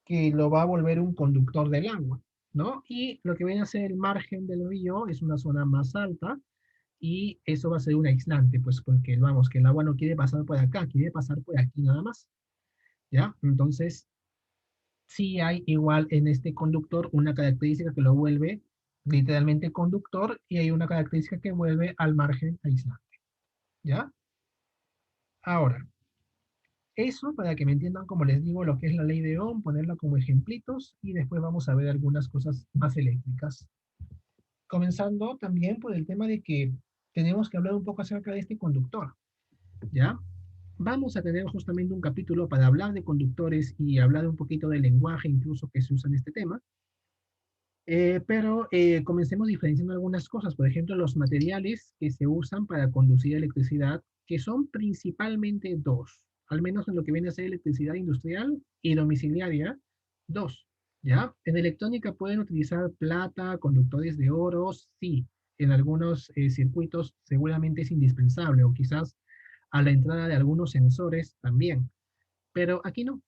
que lo va a volver un conductor del agua, ¿no? Y lo que viene a ser el margen del río es una zona más alta y eso va a ser un aislante, pues porque vamos, que el agua no quiere pasar por acá, quiere pasar por aquí nada más, ¿ya? Entonces, sí hay igual en este conductor una característica que lo vuelve literalmente conductor y hay una característica que vuelve al margen aislante, ¿ya? Ahora, eso para que me entiendan, como les digo, lo que es la ley de Ohm, ponerla como ejemplitos y después vamos a ver algunas cosas más eléctricas. Comenzando también por el tema de que tenemos que hablar un poco acerca de este conductor, ¿ya? Vamos a tener justamente un capítulo para hablar de conductores y hablar un poquito del lenguaje incluso que se usa en este tema. Pero comencemos diferenciando algunas cosas. Por ejemplo, los materiales que se usan para conducir electricidad, que son principalmente dos, al menos en lo que viene a ser electricidad industrial y domiciliaria, dos. ¿Ya? En electrónica pueden utilizar plata, conductores de oro, sí. En algunos circuitos seguramente es indispensable, o quizás a la entrada de algunos sensores también. Pero aquí no.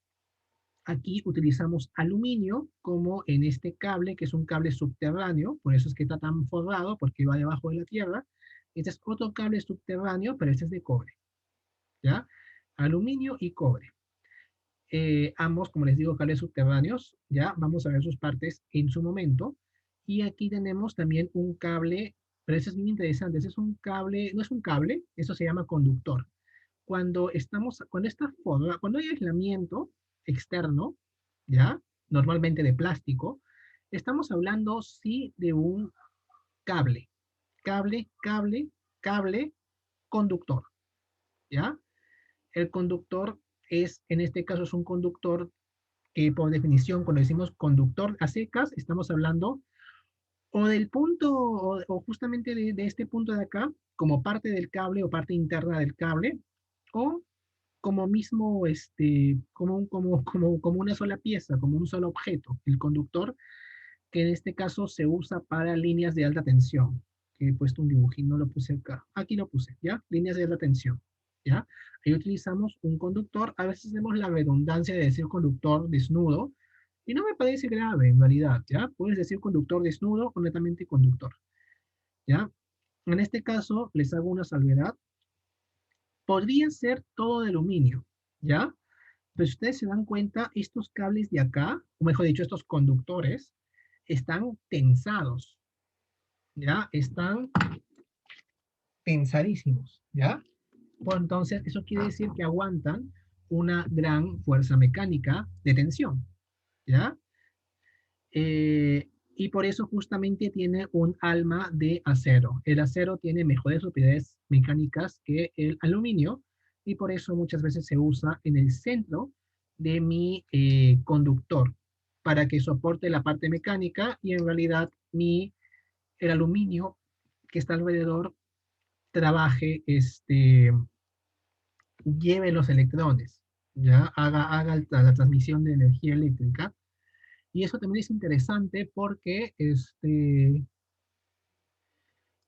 Aquí utilizamos aluminio, como en este cable, que es un cable subterráneo, por eso es que está tan forrado, porque va debajo de la tierra. Este es otro cable subterráneo, pero este es de cobre, ¿ya? Aluminio y cobre. Ambos, como les digo, cables subterráneos, ¿ya? Vamos a ver sus partes en su momento. Y aquí tenemos también un cable, pero eso es bien interesante, ese es un cable, no es un cable, eso se llama conductor. Cuando hay aislamiento externo, ¿ya? Normalmente de plástico, estamos hablando sí de un cable, cable, cable, conductor, ¿ya? El conductor en este caso es un conductor que por definición, cuando decimos conductor a secas, estamos hablando o del punto, o justamente de este punto de acá, como parte del cable o parte interna del cable, o como mismo, como una sola pieza, como un solo objeto, el conductor, que en este caso se usa para líneas de alta tensión. Que he puesto un dibujín, no lo puse acá. Aquí lo puse, ¿ya? Líneas de alta tensión, ¿ya? Ahí utilizamos un conductor, a veces tenemos la redundancia de decir conductor desnudo, Y no me parece grave, en realidad, ¿ya? Puedes decir conductor desnudo o netamente conductor, ¿ya? En este caso, les hago una salvedad. Podría ser todo de aluminio, ¿ya? Pero si ustedes se dan cuenta, estos cables de acá, o mejor dicho, estos conductores, están tensados, ¿ya? Están tensadísimos, ¿ya? Pues entonces, eso quiere decir que aguantan una gran fuerza mecánica de tensión, ¿ya? Y por eso justamente tiene un alma de acero. El acero tiene mejores propiedades mecánicas que el aluminio y por eso muchas veces se usa en el centro de mi conductor para que soporte la parte mecánica y en realidad el aluminio que está alrededor trabaje, lleve los electrones, ya haga la transmisión de energía eléctrica. Y eso también es interesante porque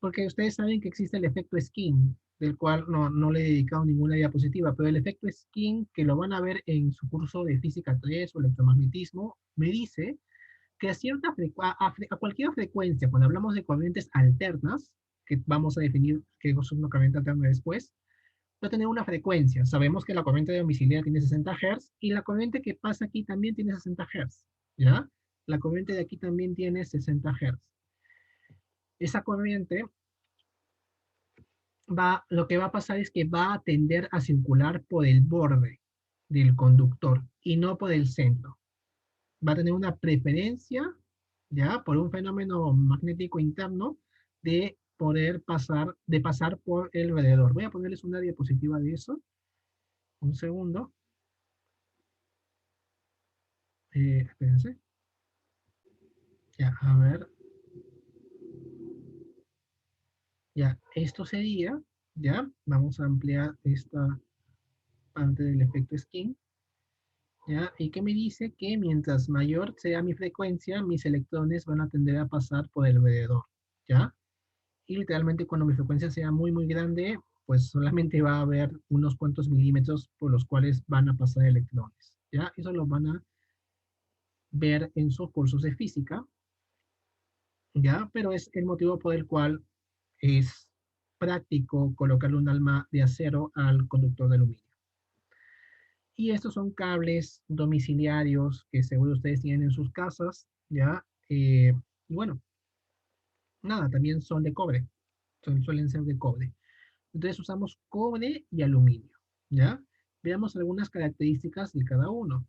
ustedes saben que existe el efecto skin, del cual no le he dedicado ninguna diapositiva, pero el efecto skin, que lo van a ver en su curso de física 3 o electromagnetismo, me dice que a cualquier frecuencia, cuando hablamos de corrientes alternas, que vamos a definir qué es una corriente alterna después, va a tener una frecuencia. Sabemos que la corriente de domiciliaria tiene 60 Hz y la corriente que pasa aquí también tiene 60 Hz, ¿ya? La corriente de aquí también tiene 60 Hz. Esa corriente lo que va a pasar es que va a tender a circular por el borde del conductor y no por el centro. Va a tener una preferencia, ¿ya? Por un fenómeno magnético interno de pasar por el alrededor. Voy a ponerles una diapositiva de eso. Un segundo. Espérense. Ya, a ver. Ya, esto sería, ya, vamos a ampliar esta parte del efecto skin. ¿Ya? Y que me dice que mientras mayor sea mi frecuencia, mis electrones van a tender a pasar por el alrededor, ¿ya? Y literalmente cuando mi frecuencia sea muy, muy grande, pues solamente va a haber unos cuantos milímetros por los cuales van a pasar electrones, ¿ya? Eso lo van a ver en sus cursos de física, ¿ya? Pero es el motivo por el cual es práctico colocarle un alma de acero al conductor de aluminio. Y estos son cables domiciliarios que seguro ustedes tienen en sus casas, ¿ya? Y bueno, nada, también son de cobre, suelen ser de cobre. Entonces usamos cobre y aluminio, ¿ya? Veamos algunas características de cada uno.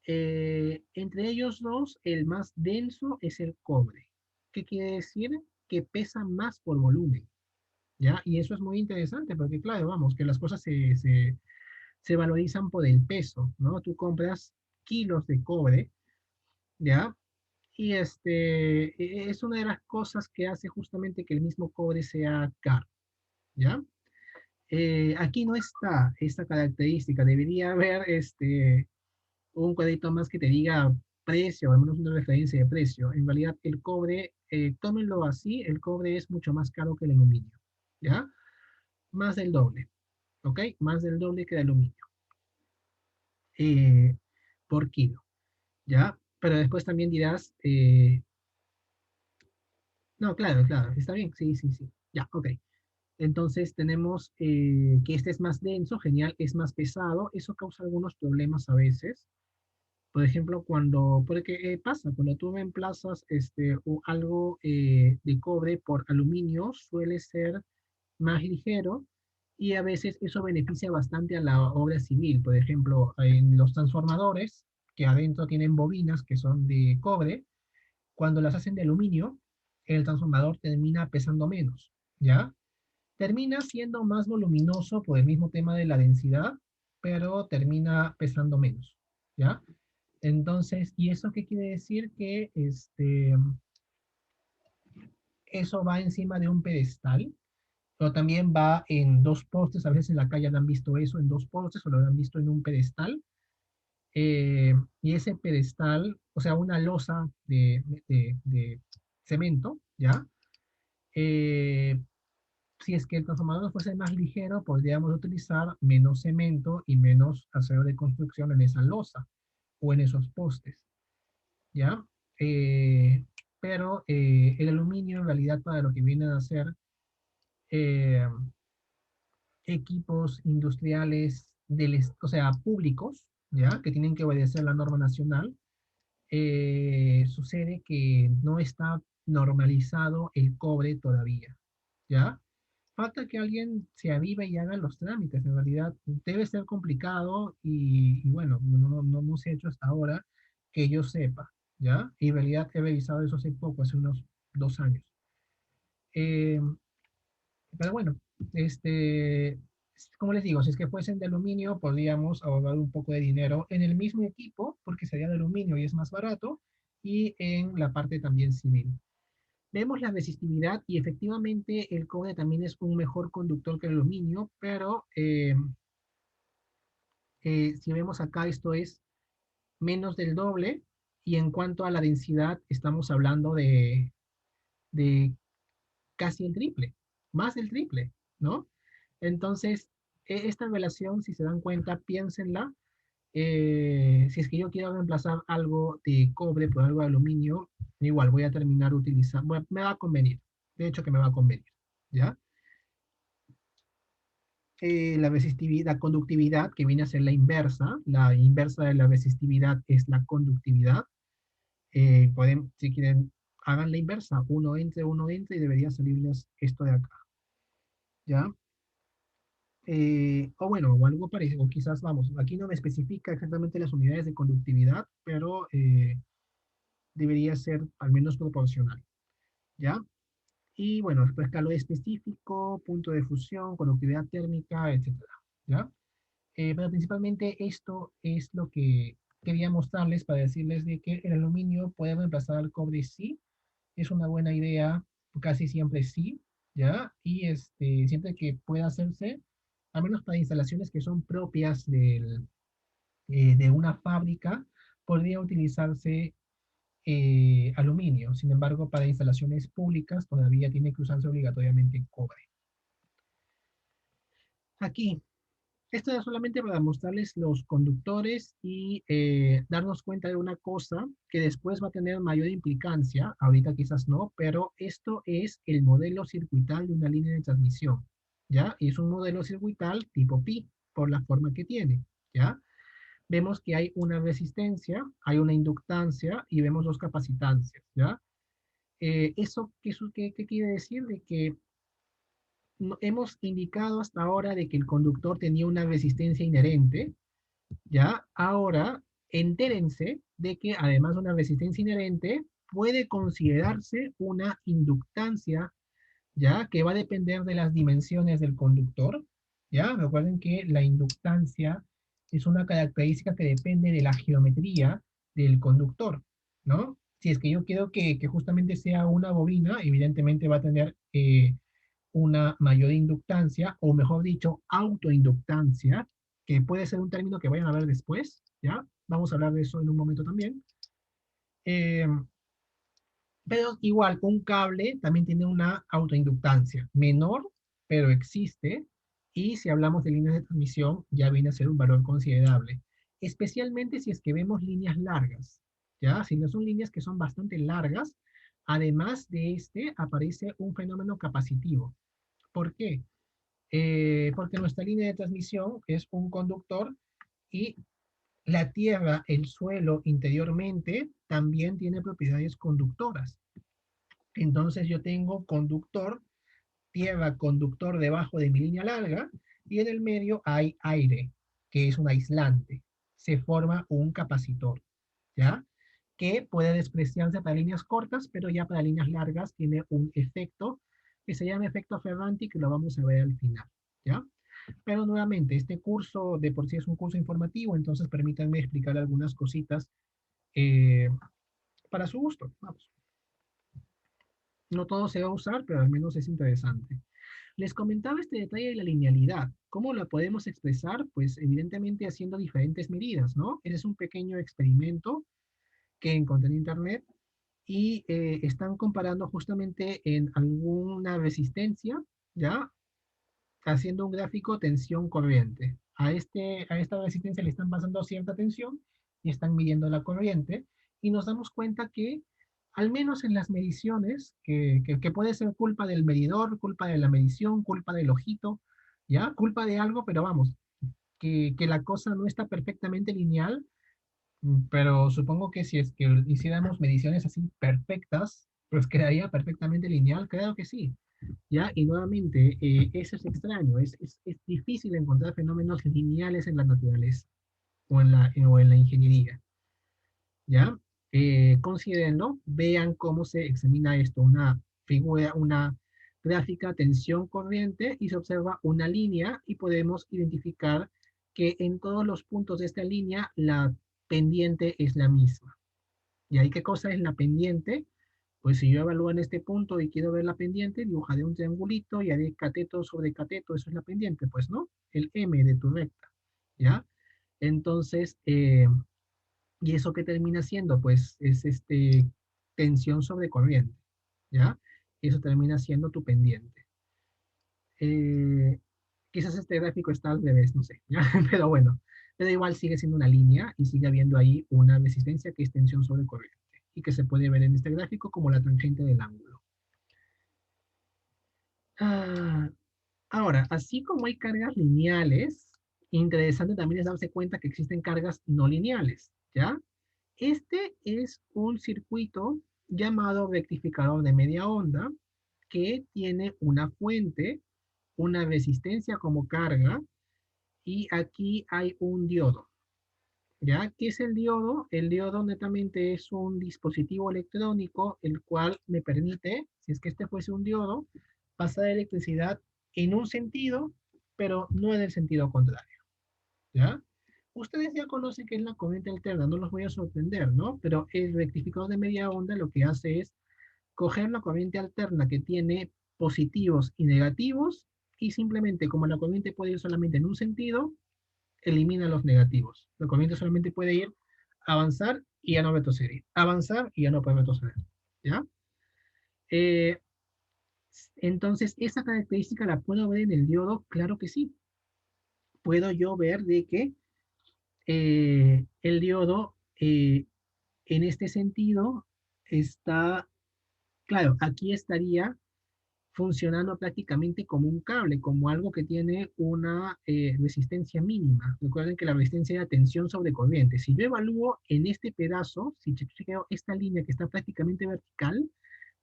Entre ellos dos, el más denso es el cobre. ¿Qué quiere decir? Que pesa más por volumen, ¿ya? Y eso es muy interesante porque, claro, vamos, que las cosas se valorizan por el peso, ¿no? Tú compras kilos de cobre, ¿ya? Y es una de las cosas que hace justamente que el mismo cobre sea caro, ¿ya? Aquí no está esta característica, debería haber un cuadrito más que te diga precio, al menos una referencia de precio. En realidad el cobre, tómenlo así, el cobre es mucho más caro que el aluminio, ¿ya? Más del doble, ¿ok? Más del doble que el aluminio eh, por kilo. ¿Ya? Pero después también dirás, no, claro, claro, está bien, sí, sí, sí, ya, ok. Entonces tenemos que este es más denso, genial, es más pesado, eso causa algunos problemas a veces. Por ejemplo, porque pasa, cuando tú reemplazas algo de cobre por aluminio, suele ser más ligero y a veces eso beneficia bastante a la obra civil. Por ejemplo, en los transformadores, que adentro tienen bobinas que son de cobre, cuando las hacen de aluminio, el transformador termina pesando menos, ¿ya? Termina siendo más voluminoso por el mismo tema de la densidad, pero termina pesando menos, ¿ya? Entonces, ¿y eso qué quiere decir? Que eso va encima de un pedestal, pero también va en dos postes, a veces en la calle han visto eso en dos postes o lo han visto en un pedestal, y ese pedestal, o sea, una losa de cemento, ¿ya? Eh, si es que el transformador fuese más ligero, podríamos utilizar menos cemento y menos acero de construcción en esa losa o en esos postes. ¿ya? Eh, pero el aluminio en realidad para lo que viene a hacer eh, equipos industriales, o sea, públicos, ¿ya? Que tienen que obedecer la norma nacional, sucede que no está normalizado el cobre todavía, ¿ya? Falta que alguien se avive y haga los trámites. En realidad debe ser complicado y bueno, no se ha hecho hasta ahora que yo sepa, ¿ya? Y en realidad he revisado eso hace poco, hace unos 2 años. Eh, pero bueno, este, como les digo, si es que fuesen de aluminio, podríamos ahorrar un poco de dinero en el mismo equipo, porque sería de aluminio y es más barato, y en la parte también civil. Vemos la resistividad y efectivamente el cobre también es un mejor conductor que el aluminio, pero si vemos acá esto es menos del doble y en cuanto a la densidad estamos hablando de casi el triple, más del triple, ¿no? Entonces, esta relación, si se dan cuenta, piénsenla. Si es que yo quiero reemplazar algo de cobre por algo de aluminio, igual voy a terminar utilizando, bueno, me va a convenir, de hecho que me va a convenir, ¿ya? La resistividad, la conductividad, que viene a ser la inversa de la resistividad es la conductividad. Pueden, si quieren, hagan la inversa, uno entre y debería salirles esto de acá, ¿ya? O bueno, o algo parecido, o quizás, vamos, aquí no me especifica exactamente las unidades de conductividad, pero debería ser al menos proporcional, ¿ya? Y bueno, después calor específico, punto de fusión, conductividad térmica, etcétera, ¿ya? Pero principalmente esto es lo que quería mostrarles para decirles de que el aluminio puede reemplazar al cobre, sí, es una buena idea, casi siempre sí, ¿ya? Y siempre que pueda hacerse, al menos para instalaciones que son propias de una fábrica, podría utilizarse aluminio. Sin embargo, para instalaciones públicas todavía tiene que usarse obligatoriamente cobre. Aquí, esto es solamente para mostrarles los conductores y darnos cuenta de una cosa que después va a tener mayor implicancia, ahorita quizás no, pero esto es el modelo circuital de una línea de transmisión, ¿ya? Y es un modelo circuital tipo pi, por la forma que tiene, ¿ya? Vemos que hay una resistencia, hay una inductancia y vemos dos capacitancias, ¿ya? ¿Qué quiere decir? De que hemos indicado hasta ahora de que el conductor tenía una resistencia inherente, ¿ya? Ahora, entérense de que además de una resistencia inherente, puede considerarse una inductancia, ¿ya? Que va a depender de las dimensiones del conductor, ¿ya? Recuerden que la inductancia es una característica que depende de la geometría del conductor, ¿no? Si es que yo quiero que justamente sea una bobina, evidentemente va a tener una mayor inductancia, o mejor dicho, autoinductancia, que puede ser un término que vayan a ver después, ¿ya? Vamos a hablar de eso en un momento también. Eh, pero igual, un cable también tiene una autoinductancia menor, pero existe, y si hablamos de líneas de transmisión, ya viene a ser un valor considerable, especialmente si es que vemos líneas largas, ¿ya? Si no son líneas que son bastante largas, además de aparece un fenómeno capacitivo. ¿Por qué? Porque nuestra línea de transmisión es un conductor y la tierra, el suelo interiormente, también tiene propiedades conductoras. Entonces yo tengo conductor, tierra conductor debajo de mi línea larga y en el medio hay aire, que es un aislante. Se forma un capacitor, ¿ya? Que puede despreciarse para líneas cortas, pero ya para líneas largas tiene un efecto que se llama efecto Ferranti, que lo vamos a ver al final, ¿ya? Pero nuevamente, este curso de por sí es un curso informativo, entonces permítanme explicar algunas cositas eh, para su gusto. Vamos. No todo se va a usar, pero al menos es interesante. Les comentaba este detalle de la linealidad. ¿Cómo la podemos expresar? Pues evidentemente haciendo diferentes medidas, ¿no? Ese es un pequeño experimento que encontré en internet y están comparando justamente en alguna resistencia, ¿ya? Haciendo un gráfico tensión-corriente. A esta resistencia le están pasando cierta tensión y están midiendo la corriente y nos damos cuenta que, al menos en las mediciones, que puede ser culpa del medidor, culpa de la medición, culpa del ojito, ¿ya? Culpa de algo, pero vamos, que la cosa no está perfectamente lineal, pero supongo que si es que hiciéramos mediciones así perfectas, pues quedaría perfectamente lineal, claro que sí. ¿Ya? Y nuevamente, eso es extraño, es difícil encontrar fenómenos lineales en la naturaleza o en la ingeniería, ¿ya? Considérenlo, vean cómo se examina esto, una figura, una gráfica tensión corriente y se observa una línea y podemos identificar que en todos los puntos de esta línea la pendiente es la misma. ¿Y ahí qué cosa es la pendiente? Pues si yo evalúo en este punto y quiero ver la pendiente, dibujaré un triangulito y haré cateto sobre cateto, eso es la pendiente, pues, ¿no? El M de tu recta, ¿ya? Entonces, ¿y eso qué termina siendo? Pues es tensión sobre corriente, ¿ya? Y eso termina siendo tu pendiente. Eh, Quizás este gráfico está al revés, no sé, ¿ya? Pero bueno, pero igual sigue siendo una línea y sigue habiendo ahí una resistencia que es tensión sobre corriente y que se puede ver en este gráfico como la tangente del ángulo. Ah, ahora, así como hay cargas lineales, interesante también es darse cuenta que existen cargas no lineales, ¿ya? Este es un circuito llamado rectificador de media onda que tiene una fuente, una resistencia como carga y aquí hay un diodo, ¿ya? ¿Qué es el diodo? El diodo netamente es un dispositivo electrónico el cual me permite, si es que este fuese un diodo, pasar electricidad en un sentido, pero no en el sentido contrario, ¿ya? Ustedes ya conocen qué es la corriente alterna, no los voy a sorprender, ¿no? Pero el rectificador de media onda lo que hace es coger la corriente alterna que tiene positivos y negativos y simplemente como la corriente puede ir solamente en un sentido, elimina los negativos. La corriente solamente puede ir avanzar y ya no retroceder, avanzar y ya no puede retroceder, ¿ya? Eh, entonces, ¿esa característica la puedo ver en el diodo? Claro que sí. Puedo yo ver de que el diodo en este sentido está, claro, aquí estaría funcionando prácticamente como un cable, como algo que tiene una resistencia mínima. Recuerden que la resistencia es la tensión sobre corriente. Si yo evalúo en este pedazo, si yo chequeo esta línea que está prácticamente vertical,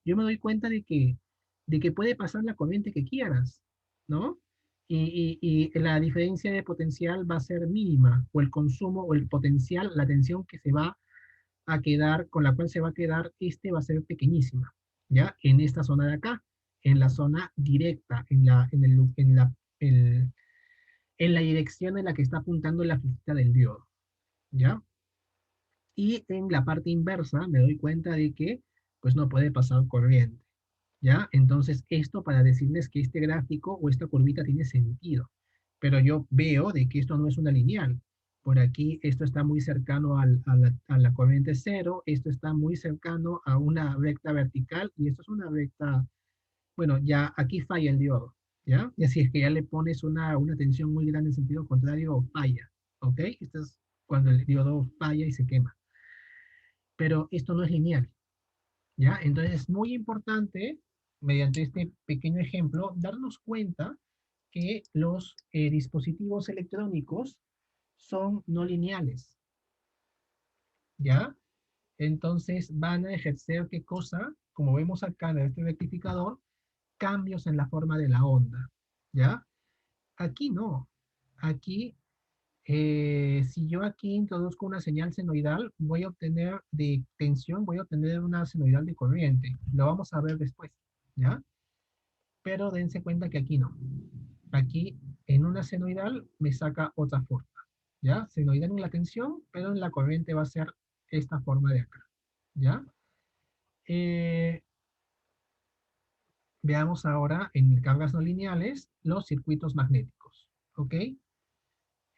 yo me doy cuenta de que puede pasar la corriente que quieras, ¿no? Y la diferencia de potencial va a ser mínima, o el consumo, o el potencial, la tensión que se va a quedar, con la cual se va a quedar, va a ser pequeñísima, ¿ya? En esta zona de acá, en la zona directa, el- en la dirección en la que está apuntando la flechita del diodo, ¿ya? Y en la parte inversa me doy cuenta de que, pues no puede pasar corriente, ¿ya? Entonces, esto para decirles que este gráfico o esta curvita tiene sentido, pero yo veo de que esto no es una lineal. Por aquí esto está muy cercano a la corriente cero, esto está muy cercano a una recta vertical y esto es una recta, bueno, ya aquí falla el diodo, ¿ya? Y así es que ya le pones una tensión muy grande en sentido contrario, falla, ¿ok? Esto es cuando el diodo falla y se quema. Pero esto no es lineal, ¿ya? Entonces es muy importante, mediante este pequeño ejemplo, darnos cuenta que los dispositivos electrónicos son no lineales, ¿ya? Entonces van a ejercer qué cosa, como vemos acá en este rectificador, cambios en la forma de la onda, ¿ya? Aquí no. Aquí, si yo aquí introduzco una señal senoidal, voy a obtener de tensión, voy a obtener una senoidal de corriente. Lo vamos a ver después, ¿ya? Pero dense cuenta que aquí no. Aquí en una senoidal me saca otra forma, ¿ya? Senoidal en la tensión, pero en la corriente va a ser esta forma de acá, ¿ya? Eh, Veamos ahora en cargas no lineales los circuitos magnéticos, ¿ok?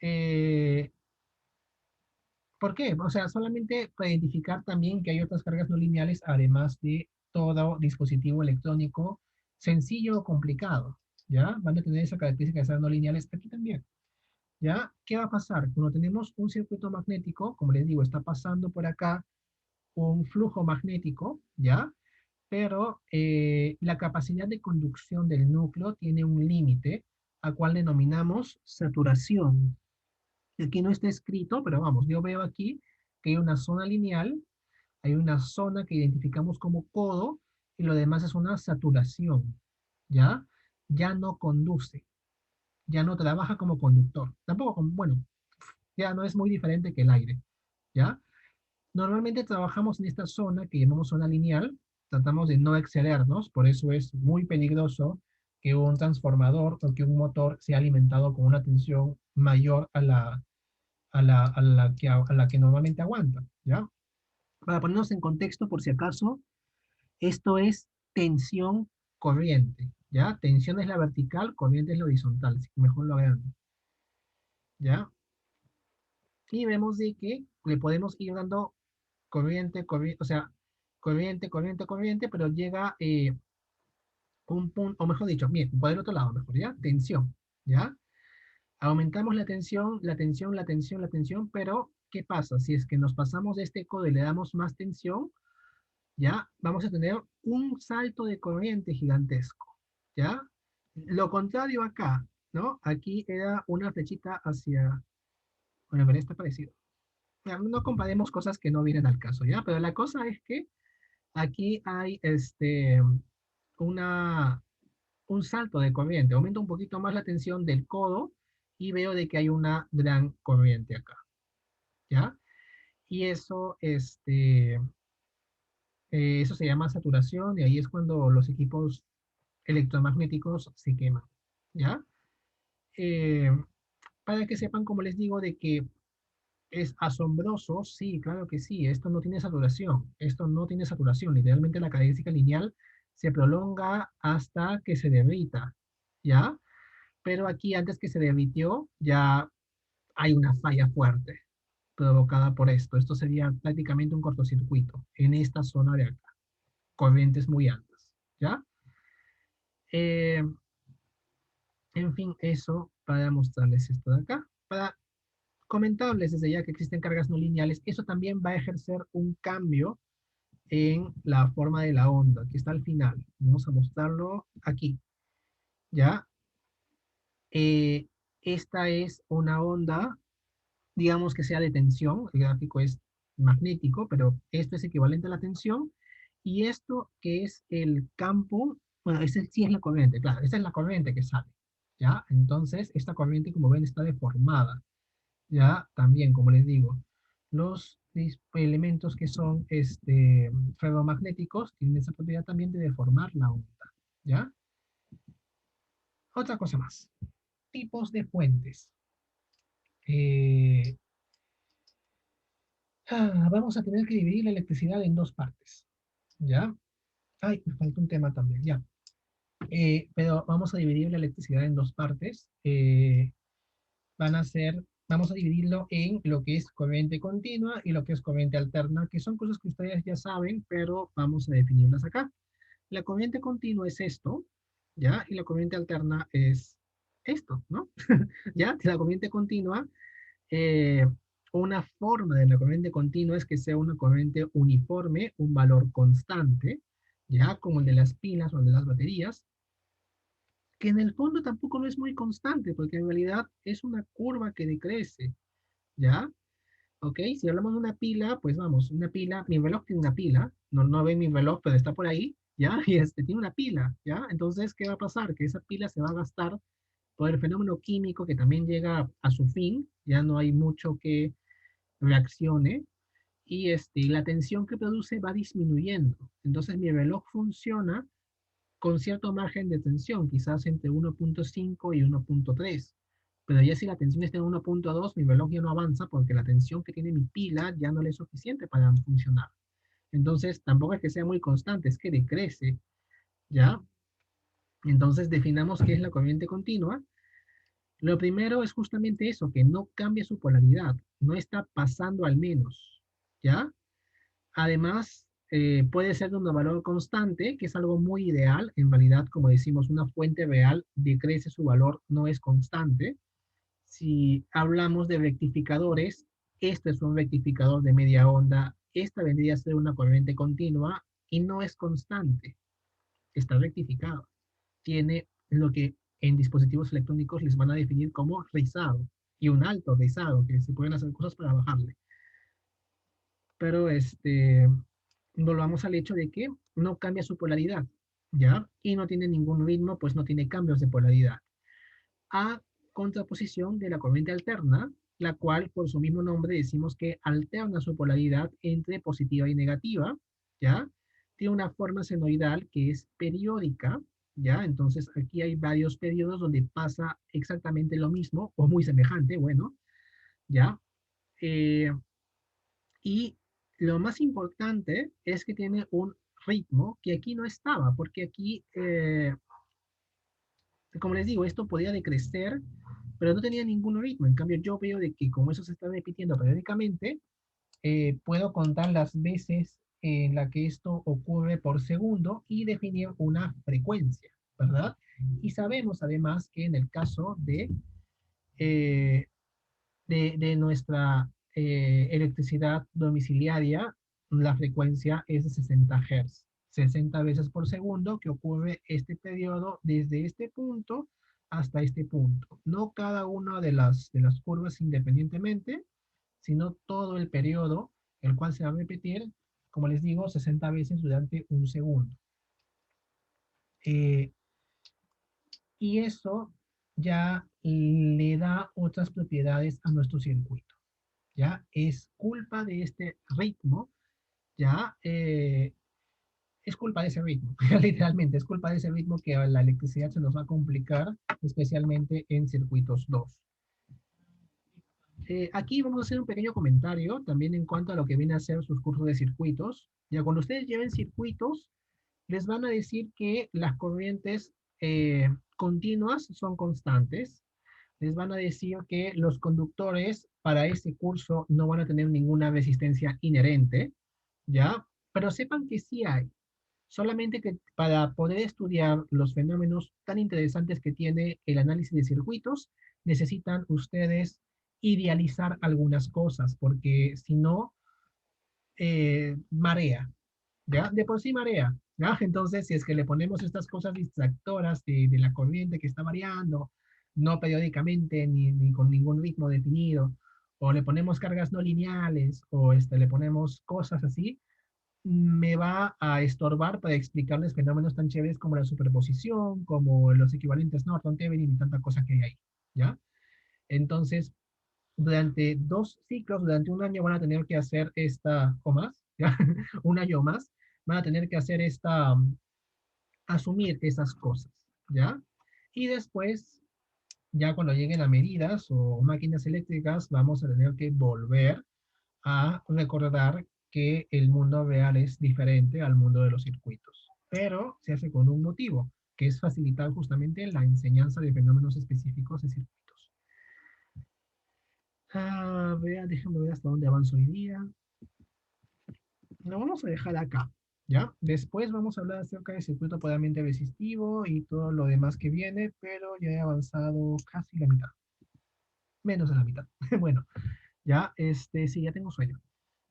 Eh, ¿Por qué? O sea, solamente para identificar también que hay otras cargas no lineales, además de todo dispositivo electrónico sencillo o complicado, ¿ya? Van a tener esa característica de ser no lineales aquí también, ¿ya? ¿Qué va a pasar? Cuando tenemos un circuito magnético, como les digo, está pasando por acá un flujo magnético, ¿ya? Pero la capacidad de conducción del núcleo tiene un límite, al cual denominamos saturación. Aquí no está escrito, pero vamos, yo veo aquí que hay una zona lineal, hay una zona que identificamos como codo, y lo demás es una saturación, ¿ya? Ya no conduce, ya no trabaja como conductor. Tampoco, bueno, ya no es muy diferente que el aire, ¿ya? Normalmente trabajamos en esta zona que llamamos zona lineal, tratamos de no excedernos, por eso es muy peligroso que un transformador o que un motor sea alimentado con una tensión mayor a la que normalmente aguanta, ¿ya? Para ponernos en contexto, por si acaso, esto es tensión corriente, ¿ya? Tensión es la vertical, corriente es la horizontal, así que mejor lo vean, ¿ya? Y vemos de que le podemos ir dando corriente, corriente, o sea, corriente, corriente, corriente, pero llega un punto, o mejor dicho, bien, por el otro lado, mejor, ¿ya? Tensión, ¿ya? Aumentamos la tensión, la tensión, la tensión, la tensión, pero ¿qué pasa? Si es que nos pasamos de este codo y le damos más tensión, ¿ya? Vamos a tener un salto de corriente gigantesco, ¿ya? Lo contrario acá, ¿no? Aquí era una flechita hacia, bueno, pero está parecido. Ya, no comparemos cosas que no vienen al caso, ¿ya? Pero la cosa es que aquí hay una, un salto de corriente, aumenta un poquito más la tensión del codo y veo de que hay una gran corriente acá, ¿ya? Y eso se llama saturación y ahí es cuando los equipos electromagnéticos se queman, ¿ya? Eh, para que sepan, como les digo, de que es asombroso, sí, claro que sí, esto no tiene saturación, literalmente la cadencia lineal se prolonga hasta que se derrita, ¿ya? Pero aquí antes que se derritió ya hay una falla fuerte provocada por esto sería prácticamente un cortocircuito en esta zona de acá, corrientes muy altas, ¿ya? Eh, en fin, eso para mostrarles esto de acá. Para comentarles desde ya que existen cargas no lineales, eso también va a ejercer un cambio en la forma de la onda, que está al final. Vamos a mostrarlo aquí, ¿ya? Eh, esta es una onda, digamos que sea de tensión, el gráfico es magnético, pero esto es equivalente a la tensión, y esto que es el campo, bueno, ese sí es la corriente, claro, esta es la corriente que sale, ¿ya? Entonces, esta corriente, como ven, está deformada. Ya, también, como les digo, los elementos que son ferromagnéticos tienen esa propiedad también de deformar la onda, ¿ya? Otra cosa más, tipos de fuentes. Eh, vamos a tener que dividir la electricidad en dos partes, ¿ya? Ay, me falta un tema también, ya. Pero vamos a dividir la electricidad en dos partes. Van a ser, vamos a dividirlo en lo que es corriente continua y lo que es corriente alterna, que son cosas que ustedes ya saben, pero vamos a definirlas acá. La corriente continua es esto, ¿ya? Y la corriente alterna es esto, ¿no? ¿Ya? La corriente continua, eh, una forma de la corriente continua es que sea una corriente uniforme, un valor constante, ¿ya? Como el de las pilas o el de las baterías, que en el fondo tampoco no es muy constante, porque en realidad es una curva que decrece, ¿ya? ¿Ok? Si hablamos de una pila, pues vamos, una pila, mi reloj tiene una pila, no, no ven mi reloj, pero está por ahí, ¿ya? Y tiene una pila, ¿ya? Entonces, ¿qué va a pasar? Que esa pila se va a gastar por el fenómeno químico que también llega a su fin, ya no hay mucho que reaccione, y la tensión que produce va disminuyendo. Entonces, mi reloj funciona con cierto margen de tensión, quizás entre 1.5 y 1.3. Pero ya si la tensión está en 1.2, mi reloj ya no avanza porque la tensión que tiene mi pila ya no le es suficiente para funcionar. Entonces, tampoco es que sea muy constante, es que decrece, ¿ya? Entonces, definamos qué es la corriente continua. Lo primero es justamente eso, que no cambia su polaridad, no está pasando al menos, ¿ya? Además, puede ser de un valor constante, que es algo muy ideal. En realidad, como decimos, una fuente real decrece su valor, no es constante. Si hablamos de rectificadores, este es un rectificador de media onda esta vendría a ser una corriente continua y no es constante, está rectificada. Tiene lo que en dispositivos electrónicos les van a definir como rizado y un alto rizado, que se pueden hacer cosas para bajarle. Pero volvamos al hecho de que no cambia su polaridad, ¿ya? Y no tiene ningún ritmo, pues no tiene cambios de polaridad. A contraposición de la corriente alterna, la cual por su mismo nombre decimos que alterna su polaridad entre positiva y negativa, ¿ya? Tiene una forma senoidal que es periódica, ¿ya? Entonces aquí hay varios periodos donde pasa exactamente lo mismo o muy semejante, bueno, ¿ya? Eh, y lo más importante es que tiene un ritmo que aquí no estaba, porque aquí, como les digo, esto podía decrecer, pero no tenía ningún ritmo. En cambio, yo veo de que como eso se está repitiendo periódicamente, puedo contar las veces en la que esto ocurre por segundo y definir una frecuencia, ¿verdad? Y sabemos además que en el caso eh, de nuestra electricidad domiciliaria, la frecuencia es de 60 Hz, 60 veces por segundo, que ocurre este periodo desde este punto hasta este punto. No cada una de las curvas independientemente, sino todo el periodo, el cual se va a repetir, como les digo, 60 veces durante un segundo. Eh, y eso ya le da otras propiedades a nuestro circuito. ¿Ya? Es culpa de este ritmo, ¿ya? Es culpa de ese ritmo, literalmente, es culpa de ese ritmo que a la electricidad se nos va a complicar, especialmente en circuitos 2. Aquí vamos a hacer un pequeño comentario también en cuanto a lo que viene a ser sus cursos de circuitos. Ya cuando ustedes lleven circuitos, les van a decir que las corrientes continuas son constantes, les van a decir que los conductores para ese curso no van a tener ninguna resistencia inherente, ¿ya? Pero sepan que sí hay. Solamente que para poder estudiar los fenómenos tan interesantes que tiene el análisis de circuitos, necesitan ustedes idealizar algunas cosas, porque si no, marea, ¿ya? De por sí marea, ¿ya? Entonces, si es que le ponemos estas cosas distractoras de la corriente que está variando, no periódicamente ni con ningún ritmo definido, o le ponemos cargas no lineales, o le ponemos cosas así, me va a estorbar para explicarles fenómenos tan chéveres como la superposición, como los equivalentes Norton-Thevenin y tanta cosa que hay ahí, ¿ya? Entonces, durante 2 ciclos, durante un año van a tener que hacer esta, o más, ¿ya? Un año más, van a tener que hacer esta, asumir esas cosas, ¿ya? Y después, ya cuando lleguen a medidas o máquinas eléctricas, vamos a tener que volver a recordar que el mundo real es diferente al mundo de los circuitos, pero se hace con un motivo, que es facilitar justamente la enseñanza de fenómenos específicos de circuitos. Déjame ver hasta dónde avanzo hoy día. Lo vamos a dejar acá, ¿ya? Después vamos a hablar acerca del circuito puramente resistivo y todo lo demás que viene, pero ya he avanzado casi la mitad, menos de la mitad. Bueno, ya, sí, ya tengo sueño.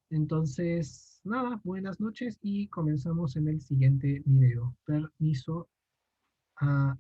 Entonces, nada, buenas noches y comenzamos en el siguiente video. Permiso a